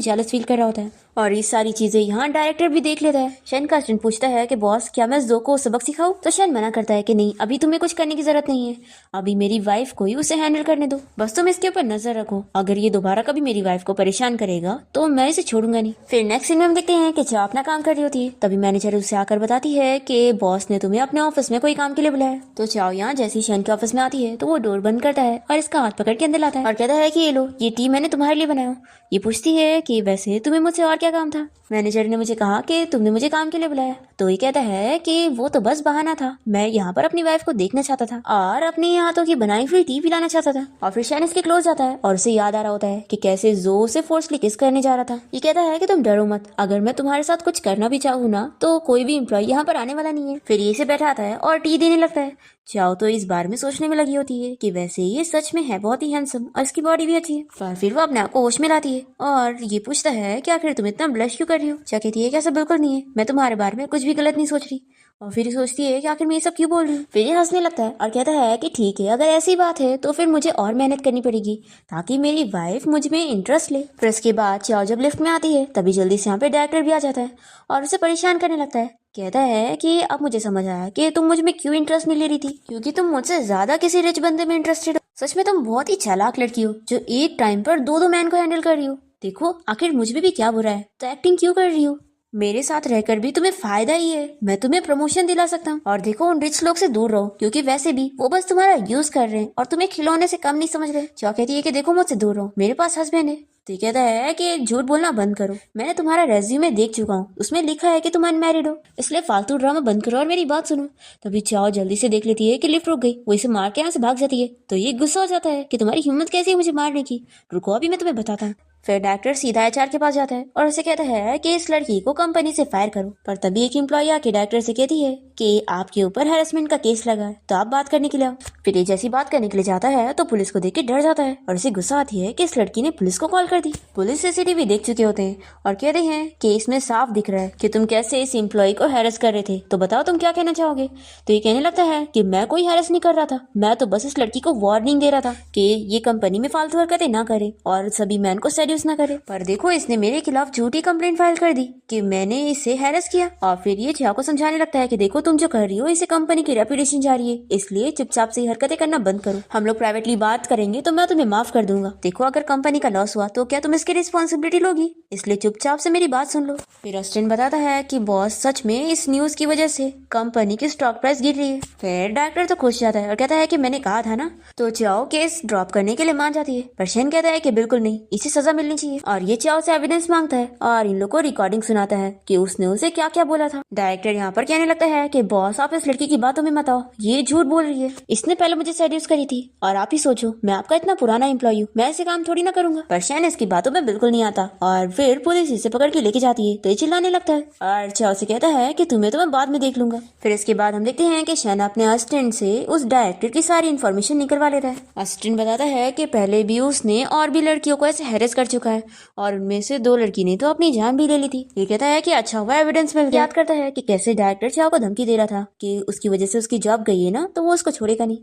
जेलस फील कर रहा होता है और ये सारी चीजें यहाँ डायरेक्टर भी देख लेता है। शैन का स्टूडेंट पूछता है कि बॉस क्या मैं जो को सबक सिखाऊं, तो शैन मना करता है कि नहीं, अभी तुम्हें कुछ करने की जरूरत नहीं है, अभी मेरी वाइफ को ही उसे हैंडल करने दो, बस तुम इसके ऊपर नजर रखो, अगर ये दोबारा कभी मेरी वाइफ को परेशान करेगा तो मैं इसे छोड़ूंगा नहीं। फिर नेक्स्ट सीन में हम देखते हैं कि चाव अपना काम कर रही होती है। तभी मैनेजर उसे आकर बताती है कि बॉस ने तुम्हें अपने ऑफिस में कोई काम के लिए बुलाया। तो चाव यहाँ जैसे शैन के ऑफिस में आती है तो वो डोर बंद करता है और इसका हाथ पकड़ के अंदर लाता है और कहता है कि ये लो, ये टी मैंने तुम्हारे लिए बनाया। ये पूछती है कि वैसे तुम्हें मुझसे और क्या काम था। मैनेजर ने मुझे कहा कि तुमने मुझे काम के लिए बुलाया। तो ये कहता है कि वो तो बस बहाना था, मैं यहाँ पर अपनी वाइफ को देखना चाहता था और अपने हाथों की बनाई हुई टी पिलाना चाहता था। और फिर शैन इसके क्लोज जाता है और उसे याद आ रहा होता है कि कैसे जो से फोर्सली किस करने जा रहा था। ये कहता है कि तुम डरो मत, अगर मैं तुम्हारे साथ कुछ करना भी चाहूँ ना तो कोई भी एम्प्लॉय यहाँ पर आने वाला नहीं है। फिर ये से बैठाता है और टी देने लगता है। चाओ तो इस बार में सोचने में लगी होती है कि वैसे ये सच में है बहुत ही हैंडसम और इसकी बॉडी भी अच्छी है। पर फिर वो अपने आप को होश में लाती है और ये पूछता है कि आखिर तुम इतना ब्लश क्यों कर रही हो। चा कहती है कि ऐसा बिल्कुल नहीं है, मैं तुम्हारे बारे में कुछ भी गलत नहीं सोच रही। और फिर सोचती है कि आखिर मैं ये सब क्यों बोल रही हूँ। फिर ये हंसने लगता है और कहता है कि ठीक है, अगर ऐसी बात है तो फिर मुझे और मेहनत करनी पड़ेगी ताकि मेरी वाइफ मुझ में इंटरेस्ट ले। फिर इसके बाद चाओ जब लिफ्ट में आती है तभी जल्दी से यहाँ पे डायरेक्टर भी आ जाता है और उसे परेशान करने लगता है। कहता है कि अब मुझे समझ आया कि तुम मुझ में क्यों इंटरेस्ट नहीं ले रही थी, क्योंकि तुम मुझसे ज्यादा किसी रिच बंदे में इंटरेस्टेड हो। सच में तुम बहुत ही चालाक लड़की हो जो एक टाइम पर दो दो मैन को हैंडल कर रही हो। देखो आखिर मुझ में भी क्या बुरा है, तो एक्टिंग क्यों कर रही हो। मेरे साथ रहकर भी तुम्हें फायदा ही है, मैं तुम्हें प्रमोशन दिला सकता हूँ। और देखो उन रिच लोग से दूर रहो क्योंकि वैसे भी वो बस तुम्हारा यूज कर रहे हैं और तुम्हें खिलौने से कम नहीं समझ रहे। चाओ कहती है कि देखो मुझसे दूर रहो, मेरे पास हस्बैंड है। तो ये कहता है कि झूठ बोलना बंद करो, मैंने तुम्हारा रेज्यूमे देख चुका हूँ, उसमें लिखा है कि तुम अनमैरिड हो, इसलिए फालतू ड्रामा बंद करो और मेरी बात सुनो। तभी चाओ जल्दी से देख लेती है कि लिफ्ट रुक गई, वो इसे मार के यहाँ से भाग जाती है। तो ये गुस्सा हो जाता है कि तुम्हारी हिम्मत कैसी है मुझे मारने की, रुको अभी मैं तुम्हें बताता हूँ। फिर डॉक्टर सीधा एचआर के पास जाता है और उसे कहता है कि इस लड़की को कंपनी से फायर करो। पर तभी एक एम्प्लॉय आके डॉक्टर से कहती है कि आपके ऊपर हैरेसमेंट का केस लगा है, तो आप बात करने के लिए आओ। फिर ये जैसी बात करने के लिए जाता है तो पुलिस को देख के डर जाता है और उसे गुस्सा आती है कि इस लड़की ने पुलिस को कॉल कर दी। पुलिस सीसीटीवी देख चुके होते हैं और कहते हैं कि इसमें साफ दिख रहा है कि तुम कैसे इस एम्प्लॉय को हैरेस कर रहे थे, तो बताओ तुम क्या कहना चाहोगे। तो ये कहने लगता है कि मैं कोई हैरेस नहीं कर रहा था, मैं तो बस इस लड़की को वार्निंग दे रहा था कि ये कंपनी में फालतू हरकतें ना करे और सभी मैन को सेड्यूस ना करे। पर देखो इसने मेरे खिलाफ झूठी कंप्लेंट फाइल कर दी कि मैंने इसे हैरेस किया। और फिर ये चाव को समझाने लगता है कि देखो तुम जो कर रही हो इससे कंपनी की रेपुटेशन जा रही है, इसलिए चुपचाप से हरकतें करना बंद करो, हम लोग प्राइवेटली बात करेंगे तो मैं तुम्हें माफ कर दूंगा। देखो अगर कंपनी का लॉस हुआ तो क्या तुम इसकी रिस्पॉन्सिबिलिटी लोगी, इसलिए चुपचाप से मेरी बात सुन लो। फिर अस्टिन बताता है कि बॉस सच में इस न्यूज की वजह से कंपनी की स्टॉक प्राइस गिर रही है। फिर डॉक्टर तो खुश जाता है और कहता है कि मैंने कहा था ना। तो चाव केस ड्रॉप करने के लिए मान जाती है, पर शेन कहता है कि बिल्कुल नहीं, इसे सजा मिलनी चाहिए। और ये चाव से एविडेंस मांगता है और इन लोग को रिकॉर्डिंग सुनाता है कि उसने उसे क्या क्या बोला था। डायरेक्टर यहाँ पर कहने लगता है कि बॉस आप इस लड़की की बातों में मत आओ, ये झूठ बोल रही है, इसने पहले मुझे सेड्यूस करी थी और आप ही सोचो मैं आपका इतना पुराना एम्प्लॉय हूँ, मैं ऐसे काम थोड़ी ना करूंगा। पर शैन इसकी बातों में बिल्कुल नहीं आता और फिर पुलिस इसे पकड़ के लेके जाती है तो ये चिल्लाने लगता है और चाव से कहता है कि तुम्हें तो मैं बाद में देख लूंगा। फिर इसके बाद हम देखते हैं कि शैन अपने असिस्टेंट से उस डायरेक्टर की सारी इन्फॉर्मेशन निकलवा लेता है। असिस्टेंट बताता है कि पहले भी उसने और भी लड़कियों को ऐसे हैरेस कर चुका है और उनमें से 2 लड़की ने तो अपनी जान भी ले ली थी। ये कहता है कि अच्छा हुआ एविडेंस मिल गया। याद करता है कि कैसे डायरेक्टर चाव को धमकी दे रहा था कि उसकी वजह से उसकी जॉब गई है ना तो वो उसको छोड़ेगा नहीं।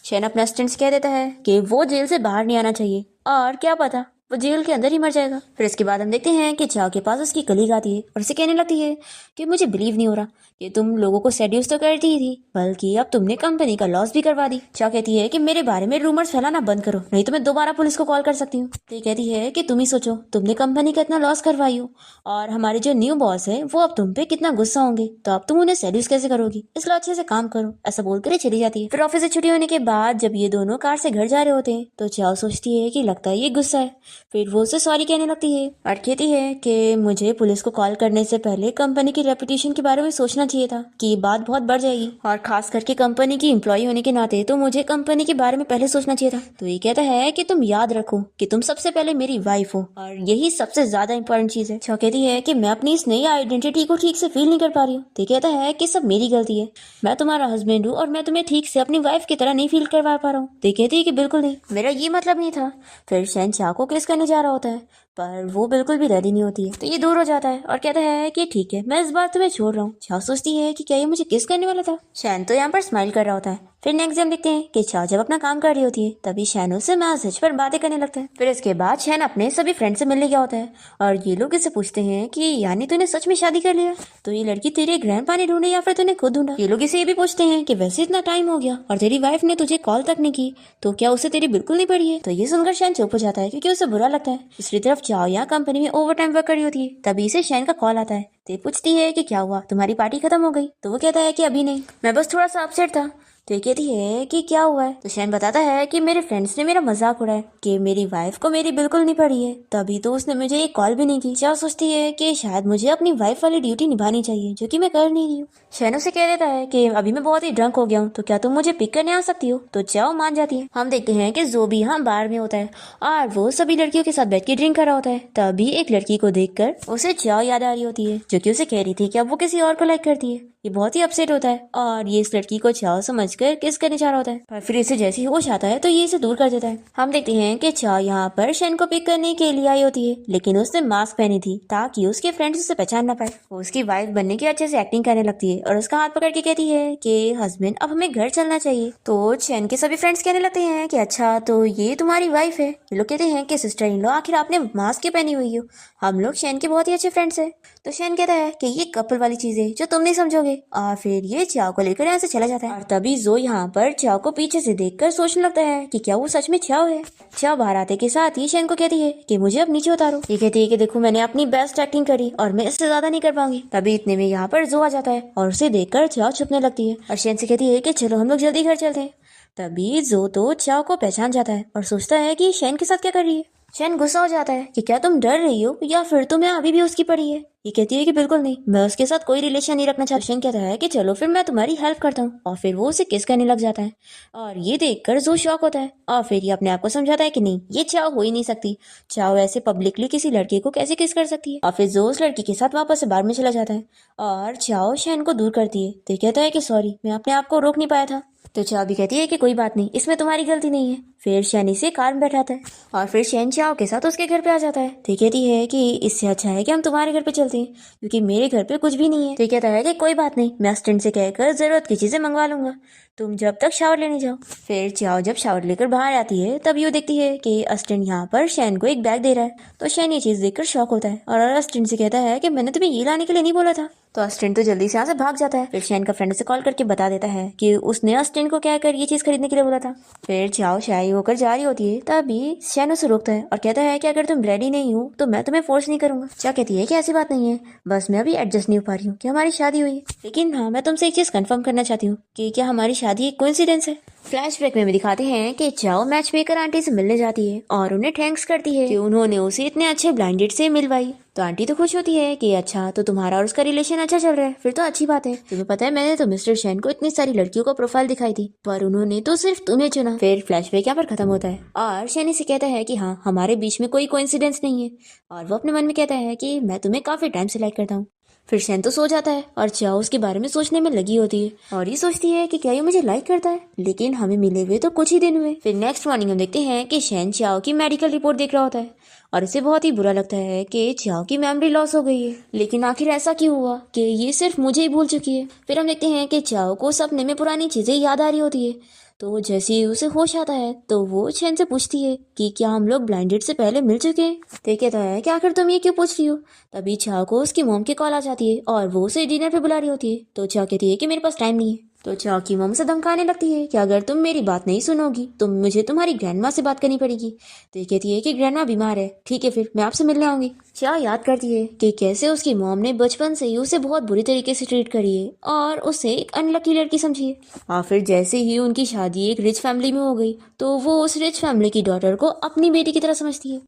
शैन अपने असिस्टेंट से कह देता है कि वो जेल से बाहर नहीं आना चाहिए और क्या पता वो जेल के अंदर ही मर जाएगा। फिर इसके बाद हम देखते हैं कि चाव के पास उसकी कलीग आती है और उसे कहने लगती है कि मुझे बिलीव नहीं हो रहा कि तुम लोगों को सेड्यूस तो करती ही थी, बल्कि अब तुमने कंपनी का लॉस भी करवा दी। चाव कहती है कि मेरे बारे में रूमर्स फैलाना बंद करो, नहीं तो मैं दोबारा पुलिस को कॉल कर सकती हूँ। तो ये कहती है कि तुम ही सोचो, तुमने कंपनी का इतना लॉस करवाई हो और हमारे जो न्यू बॉस है वो अब तुम पे कितना गुस्सा होंगे, तो अब तुम उन्हें सेड्यूस कैसे करोगी, इसलिए अच्छे से काम करो। ऐसा बोलकर चली जाती है। फिर ऑफिस से छुट्टी होने के बाद जब ये दोनों कार से घर जा रहे होते हैं तो चाव सोचती है कि लगता है ये गुस्सा है, फिर वो उसे सॉरी कहने लगती है और कहती है कि मुझे पुलिस को कॉल करने से पहले कंपनी की रेपुटेशन के बारे में सोचना चाहिए था कि ये बात बहुत बढ़ जाएगी, और खास करके कंपनी की एम्प्लॉय होने के नाते तो मुझे कंपनी के बारे में पहले सोचना चाहिए था। तो ये कहता है कि तुम याद रखो कि तुम सबसे पहले मेरी वाइफ हो और यही सबसे ज्यादा इंपॉर्टेंट चीज है। छो कहती है कि मैं अपनी इस नई आइडेंटिटी को ठीक से फील नहीं कर पा रही हूँ। तो कहता है कि सब मेरी गलती है, मैं तुम्हारा हस्बैंड हूँ और मैं तुम्हें ठीक से अपनी वाइफ की तरह नहीं फील करवा पा रहा हूँ। तो कहती है कि बिल्कुल नहीं, मेरा ये मतलब नहीं था। फिर शैन चाओ को किस करने जा रहा होता है पर वो बिल्कुल भी रेडी नहीं होती है। तो ये दूर हो जाता है और कहता है कि ठीक है, मैं इस बार तुम्हें छोड़ रहा हूँ। चाओ सोचती है कि क्या ये मुझे किस करने वाला था। शैन तो यहाँ पर स्माइल कर रहा होता है। फिर नेक्स्ट टाइम देखते हैं कि चाओ जब अपना काम कर रही होती है तभी शैन उससे मैसेज पर बातें करने लगता है। फिर इसके बाद शैन अपने सभी फ्रेंड से मिलने गया होता है और ये लोग इससे पूछते हैं कि यानी तूने सच में शादी कर लिया, तो ये लड़की तेरे ग्रैंडपा ने ढूंढे या फिर तूने खुद ढूंढा। ये लोग इसे ये भी पूछते हैं कि वैसे इतना टाइम हो गया और तेरी वाइफ ने तुझे कॉल तक नहीं की, तो क्या उसे तेरी बिल्कुल नहीं पड़ी है। तो ये सुनकर शैन चुप हो जाता है क्योंकि उसे बुरा लगता है। दूसरी तरफ चाओ यहाँ कंपनी में ओवर टाइम वर्क कर रही होती है, तभी से शैन का कॉल आता है। तो पूछती है कि क्या हुआ, तुम्हारी पार्टी खत्म हो गई। तो वो कहता है कि अभी नहीं, मैं बस थोड़ा सा अपसेट था। तो ये कहती है कि क्या हुआ है। तो शैन बताता है कि मेरे फ्रेंड्स ने मेरा मजाक उड़ाया कि मेरी वाइफ को मेरी बिल्कुल नहीं पड़ी है, तभी तो उसने मुझे एक कॉल भी नहीं की। चाओ सोचती है कि शायद मुझे अपनी वाइफ वाली ड्यूटी निभानी चाहिए जो कि मैं कर नहीं रही हूँ। शैन उसे कह देता है कि अभी मैं बहुत ही ड्रंक हो गया हूँ, तो क्या तुम मुझे पिक करने आ सकती हो। तो चाओ मान जाती है। हम देखते हैं कि जो भी यहाँ बार में होता है और वो सभी लड़कियों के साथ बैठ के ड्रिंक कर रहा होता है। तभी एक लड़की को देखकर उसे चाओ याद आ रही होती है जो कि उसे कह रही थी कि अब वो किसी और को लाइक करती है। ये बहुत ही अपसेट होता है और ये इस लड़की को चाओ समझकर किस करने जा रहा होता है, पर फिर इसे जैसे ही होश आता है तो ये इसे दूर कर देता है। हम देखते हैं कि चाओ यहाँ पर शैन को पिक करने के लिए आई होती है, लेकिन उसने मास्क पहनी थी ताकि उसके फ्रेंड्स उसे पहचान ना पाए। वो उसकी वाइफ बनने की अच्छे से एक्टिंग करने लगती है और उसका हाथ पकड़ के कहती है कि हस्बैंड अब हमें घर चलना चाहिए। तो शैन के सभी फ्रेंड्स कहने लगते हैं कि अच्छा तो ये तुम्हारी वाइफ है। ये लोग कहते हैं कि सिस्टर इन लॉ आखिर आपने मास्क क्यों पहनी हुई हो, हम लोग शैन के बहुत ही अच्छे फ्रेंड्स हैं। तो शैन कहता है कि ये कपल वाली चीज है जो तुम नहीं समझोगे, और फिर ये चाओ को लेकर यहाँ से चला जाता है। और तभी जो यहाँ पर चाओ को पीछे से देखकर सोचने लगता है कि क्या वो सच में चाओ है। चाओ बाहर आते के साथ ही शैन को कहती है कि मुझे अब नीचे उतारो। ये कहती है कि देखो मैंने अपनी बेस्ट एक्टिंग करी और मैं इससे ज्यादा नहीं कर पाऊंगी। तभी इतने में यहाँ पर जो आ जाता है और उसे देखकर चाओ छुपने लगती है और शैन से कहती है कि चलो हम लोग जल्दी घर चलते हैं। तभी जो तो चाओ को पहचान जाता है और सोचता है कि शैन के साथ क्या कर रही है। शैन गुस्सा हो जाता है कि क्या तुम डर रही हो या फिर तुम्हें अभी भी उसकी पड़ी है। ये कहती है कि बिल्कुल नहीं, मैं उसके साथ कोई रिलेशन नहीं रखना चाहती। शैन कहता है कि चलो फिर मैं तुम्हारी हेल्प करता हूँ, और फिर वो उसे किस करने लग जाता है और ये देखकर जो शॉक होता है और फिर ये अपने आप को समझाता है कि नहीं ये चाओ हो ही नहीं सकती, चाओ ऐसे पब्लिकली किसी लड़के को कैसे किस कर सकती है। और फिर जो उस लड़की के साथ वापस से बार में चला जाता है और चाओ शैन को दूर करती है। तो कहता है कि सॉरी मैं अपने आप को रोक नहीं पाया था। तो चाओ भी कहती है कि कोई बात नहीं, इसमें तुम्हारी गलती नहीं है। फिर शैन इसे कार में बैठाता है और फिर शैन चाओ के साथ उसके घर पे आ जाता है। तो कहती है कि इससे अच्छा है कि हम तुम्हारे घर पे चलते हैं क्योंकि मेरे घर पे कुछ भी नहीं है। तो कहता है कि कोई बात नहीं, मैं असिस्टेंट से कहकर जरूरत की चीजें मंगवा लूंगा, तुम जब तक शावर लेने जाओ। फिर चाओ जब शावर लेकर बाहर आती है तब ये देखती है कि असिस्टेंट यहाँ पर शैन को एक बैग दे रहा है। तो शैन ये चीज देखकर शॉक होता है और असिस्टेंट से कहता है कि मैंने तुम्हें ये लाने के लिए नहीं बोला था। तो असिस्टेंट तो जल्दी से यहाँ से भाग जाता है। फिर शैन का फ्रेंड से कॉल करके बता देता है कि उसने असिस्टेंट को कहकर ये चीज खरीदने के लिए बोला था। फिर चाओ शाई होकर जा रही होती है तभी शैन उसे रोकता है और कहता है कि अगर तुम रेडी नहीं हो तो मैं तुम्हें फोर्स नहीं करूंगा। चाओ कहती है कि ऐसी बात नहीं है, बस मैं अभी एडजस्ट नहीं हो पा रही हूँ कि हमारी शादी हुई है, लेकिन हाँ मैं तुमसे एक चीज कंफर्म करना चाहती हूँ कि क्या हमारी शादी एक कोइंसिडेंस है। फ्लैशबैक में भी दिखाते हैं कि चाओ मैच मेकर आंटी से मिलने जाती है और उन्हें थैंक्स करती है कि उन्होंने उसे इतने अच्छे ब्लाइंड डेट से मिलवाई। तो आंटी तो खुश होती है कि अच्छा तो तुम्हारा और उसका रिलेशन अच्छा चल रहा है, फिर तो अच्छी बात है। तुम्हें पता है मैंने तो मिस्टर शैन को इतनी सारी लड़कियों को प्रोफाइल दिखाई थी पर उन्होंने तो सिर्फ तुम्हें चुना। फिर फ्लैशबैक यहाँ पर खत्म होता है और शैनी से कहता है कि हाँ हमारे बीच में कोई कोइंसिडेंस नहीं है, और वो अपने मन में कहता है कि मैं तुम्हें काफी टाइम से लाइक करता हूँ। फिर शैन तो सो जाता है और चाओ उसके बारे में सोचने में लगी होती है और ये सोचती है कि क्या ये मुझे लाइक करता है, लेकिन हमें मिले हुए तो कुछ ही दिन हुए। फिर नेक्स्ट मॉर्निंग हम देखते हैं कि शैन चाओ की मेडिकल रिपोर्ट देख रहा होता है और इसे बहुत ही बुरा लगता है कि चाओ की मेमोरी लॉस हो गई है, लेकिन आखिर ऐसा क्यों हुआ कि ये सिर्फ मुझे ही भूल चुकी है। फिर हम देखते हैं कि चाओ को सपने में पुरानी चीजें याद आ रही होती है। तो जैसे ही उसे होश आता है तो वो शैन से पूछती है कि क्या हम लोग ब्लाइंड डेट से पहले मिल चुके हैं। तो कहता है कि आखिर तुम ये क्यों पूछ रही हो। तभी चाओ को उसकी मॉम की कॉल आ जाती है और वो उसे डिनर पे बुला रही होती है। तो चाओ कहती है कि मेरे पास टाइम नहीं है। तो चाओ की मॉम से धमकाने लगती है कि अगर तुम मेरी बात नहीं सुनोगी तो मुझे तुम्हारी ग्रैंडमा से बात करनी पड़ेगी। तो ये कहती है कि ग्रैंडमा बीमार है, ठीक है फिर मैं आपसे मिलने आऊंगी। चाओ याद करती है कि कैसे उसकी मॉम ने बचपन से ही उसे बहुत बुरी तरीके से ट्रीट करी है और उसे एक अनलकी लड़की समझी है। और फिर जैसे ही उनकी शादी एक रिच फैमिली में हो गई तो वो उस रिच फैमिली की डॉटर को अपनी बेटी की तरह समझती है।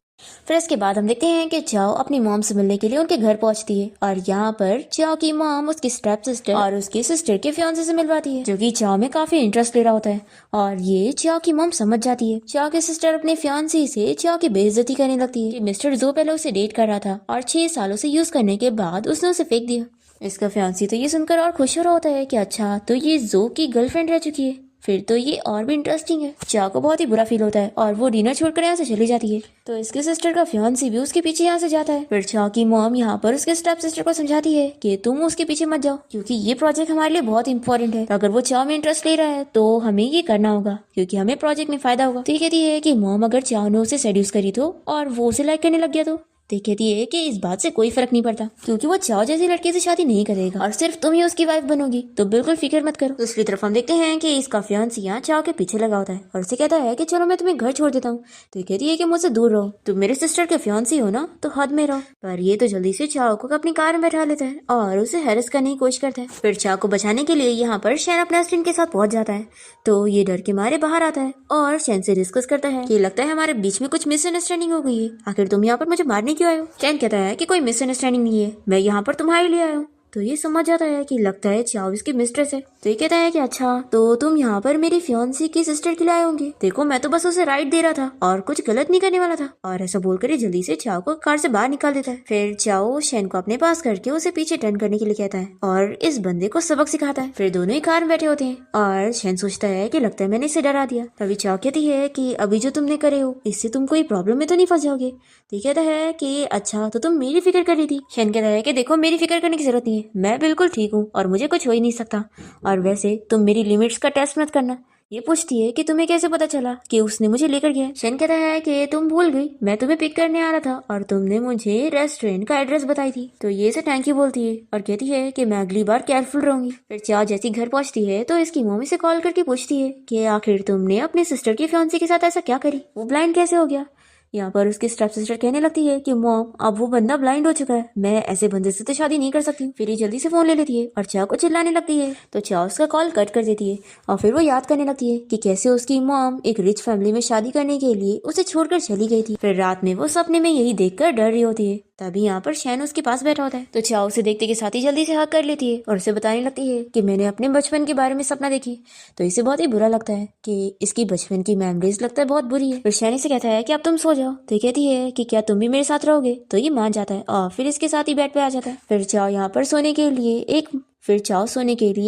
फिर इसके बाद हम देखते हैं कि चाओ अपनी मॉम से मिलने के लिए उनके घर पहुंचती है और यहाँ पर चाओ की मॉम उसकी स्टेप सिस्टर और उसकी सिस्टर के फियांसे से मिलवाती है, जो कि चाओ में काफी इंटरेस्ट ले रहा होता है। और ये चाओ की मॉम समझ जाती है। चाओ की सिस्टर अपने फियांसी से चाओ की बेइज्जती करने लगती है कि मिस्टर जो पहले उसे डेट कर रहा था और 6 सालों से यूज करने के बाद उसने उसे फेंक दिया। इसका फियांसी तो ये सुनकर और खुश हो रहा होता है कि अच्छा तो ये जो की गर्लफ्रेंड रह चुकी है, फिर तो ये और भी इंटरेस्टिंग है। चाओ को बहुत ही बुरा फील होता है और वो डिनर छोड़कर यहाँ से चली जाती है। तो इसके सिस्टर का फियांसी भी उसके पीछे यहाँ से जाता है। फिर चाओ की मॉम यहाँ पर उसके स्टेप सिस्टर को समझाती है कि तुम उसके पीछे मत जाओ, क्योंकि ये प्रोजेक्ट हमारे लिए बहुत इंपॉर्टेंट है। अगर वो चाओ में इंटरेस्ट ले रहा है तो हमें ये करना होगा, क्योंकि हमें प्रोजेक्ट में फायदा होगा। तो ये कहती है कि मॉम अगर चाओ ने उसे सेड्यूस करी तो और वो उसे लाइक करने लग गया तो कहती है कि इस बात से कोई फर्क नहीं पड़ता, क्योंकि वो चाओ जैसी लड़के से शादी नहीं करेगा और सिर्फ तुम ही उसकी वाइफ बनोगी, तो बिल्कुल फिक्र मत करो। दूसरी तरफ हम देखते हैं कि इसका फियांसी यहाँ चाओ के पीछे लगा होता है और उसे कहता है कि चलो मैं तुम्हें घर छोड़ देता हूँ। तो ये कहती है कि मुझसे दूर रहो, तुम मेरे सिस्टर के फियांसी हो ना, तो हद में रहो। पर ये तो जल्दी से चाओ को अपनी कार में बैठा लेता है और उसे हैरेस करने की कोशिश करता है। फिर चाओ को बचाने के लिए यहाँ पर शैन अपने हस्बैंड के साथ पहुंच जाता है। तो ये डर के मारे बाहर आता है और शैन से डिस्कस करता है कि लगता है हमारे बीच में कुछ मिसअंडरस्टैंडिंग हो गई है, आखिर तुम यहाँ पर मुझे मारने क्यों आए हो। शैन कहता है कि कोई मिसअंडरस्टैंडिंग नहीं है, मैं यहाँ पर तुम्हारे लिए आया हूँ। तो ये समझ जाता है कि लगता है चाओ इसकी मिस्ट्रेस है। तो ये कहता है कि अच्छा तो तुम यहाँ पर मेरी फियांसी की सिस्टर के लिए आए होंगे, देखो मैं तो बस उसे राइड दे रहा था और कुछ गलत नहीं करने वाला था। और ऐसा बोलकर ये जल्दी से चाओ को कार से बाहर निकाल देता है। फिर चाओ शैन को अपने पास करके उसे पीछे टर्न करने के लिए कहता है और इस बंदे को सबक सिखाता है। फिर दोनों ही कार में बैठे होते हैं और शैन सोचता है कि लगता है मैंने इसे डरा दिया। तभी चाओ कहती है कि अभी जो तुमने करे हो इससे तुम कोई प्रॉब्लम में तो नहीं फंस जाओगे। तो कहता है कि अच्छा तो तुम मेरी फिक्र कर रही थी। शैन कहता है कि देखो मेरी फिक्र करने की जरूरत नहीं है, मैं बिल्कुल ठीक हूँ और मुझे कुछ हो ही नहीं सकता, और वैसे तुम मेरी लिमिट्स का टेस्ट मत करना। ये पूछती है कि तुम्हें कैसे पता चला कि उसने मुझे लेकर गया। शैन कहता है कि तुम भूल गई, मैं तुम्हें पिक करने आ रहा था और तुमने मुझे रेस्टोरेंट का एड्रेस बताई थी। तो ये से थैंक यू बोलती है और कहती है कि मैं अगली बार केयरफुल रहूंगी। फिर चाओ जैसी घर पहुंचती है तो इसकी मम्मी से कॉल करके पूछती है कि आखिर तुमने अपने सिस्टर की फियांसी के साथ ऐसा क्या करी, वो ब्लाइंड कैसे हो गया। यहाँ पर उसकी स्टेप सिस्टर कहने लगती है कि मॉम अब वो बंदा ब्लाइंड हो चुका है, मैं ऐसे बंदे से तो शादी नहीं कर सकती। फिर ये जल्दी से फोन ले लेती है और चाओ को चिल्लाने लगती है। तो चाओ उसका कॉल कट कर देती है और फिर वो याद करने लगती है कि कैसे उसकी मॉम एक रिच फैमिली में शादी करने के लिए उसे छोड़कर चली गई थी। फिर रात में वो सपने में यही देखकर डर रही होती है। तभी यहाँ पर शैन उसके पास बैठा होता है। तो चाओ उसे देखते के साथ ही जल्दी से हक कर लेती है और उसे बताने लगती है कि मैंने अपने बचपन के बारे में सपना देखी। तो इसे बहुत ही बुरा लगता है कि इसकी बचपन की मेमोरीज लगता है बहुत बुरी है। फिर शैन इसे कहता है कि अब तुम सो जाओ। तो कहती है कि क्या तुम भी मेरे साथ रहोगे। तो ये मान जाता है और फिर इसके साथ ही बेड पे आ जाता है। फिर चाओ यहाँ पर सोने के लिए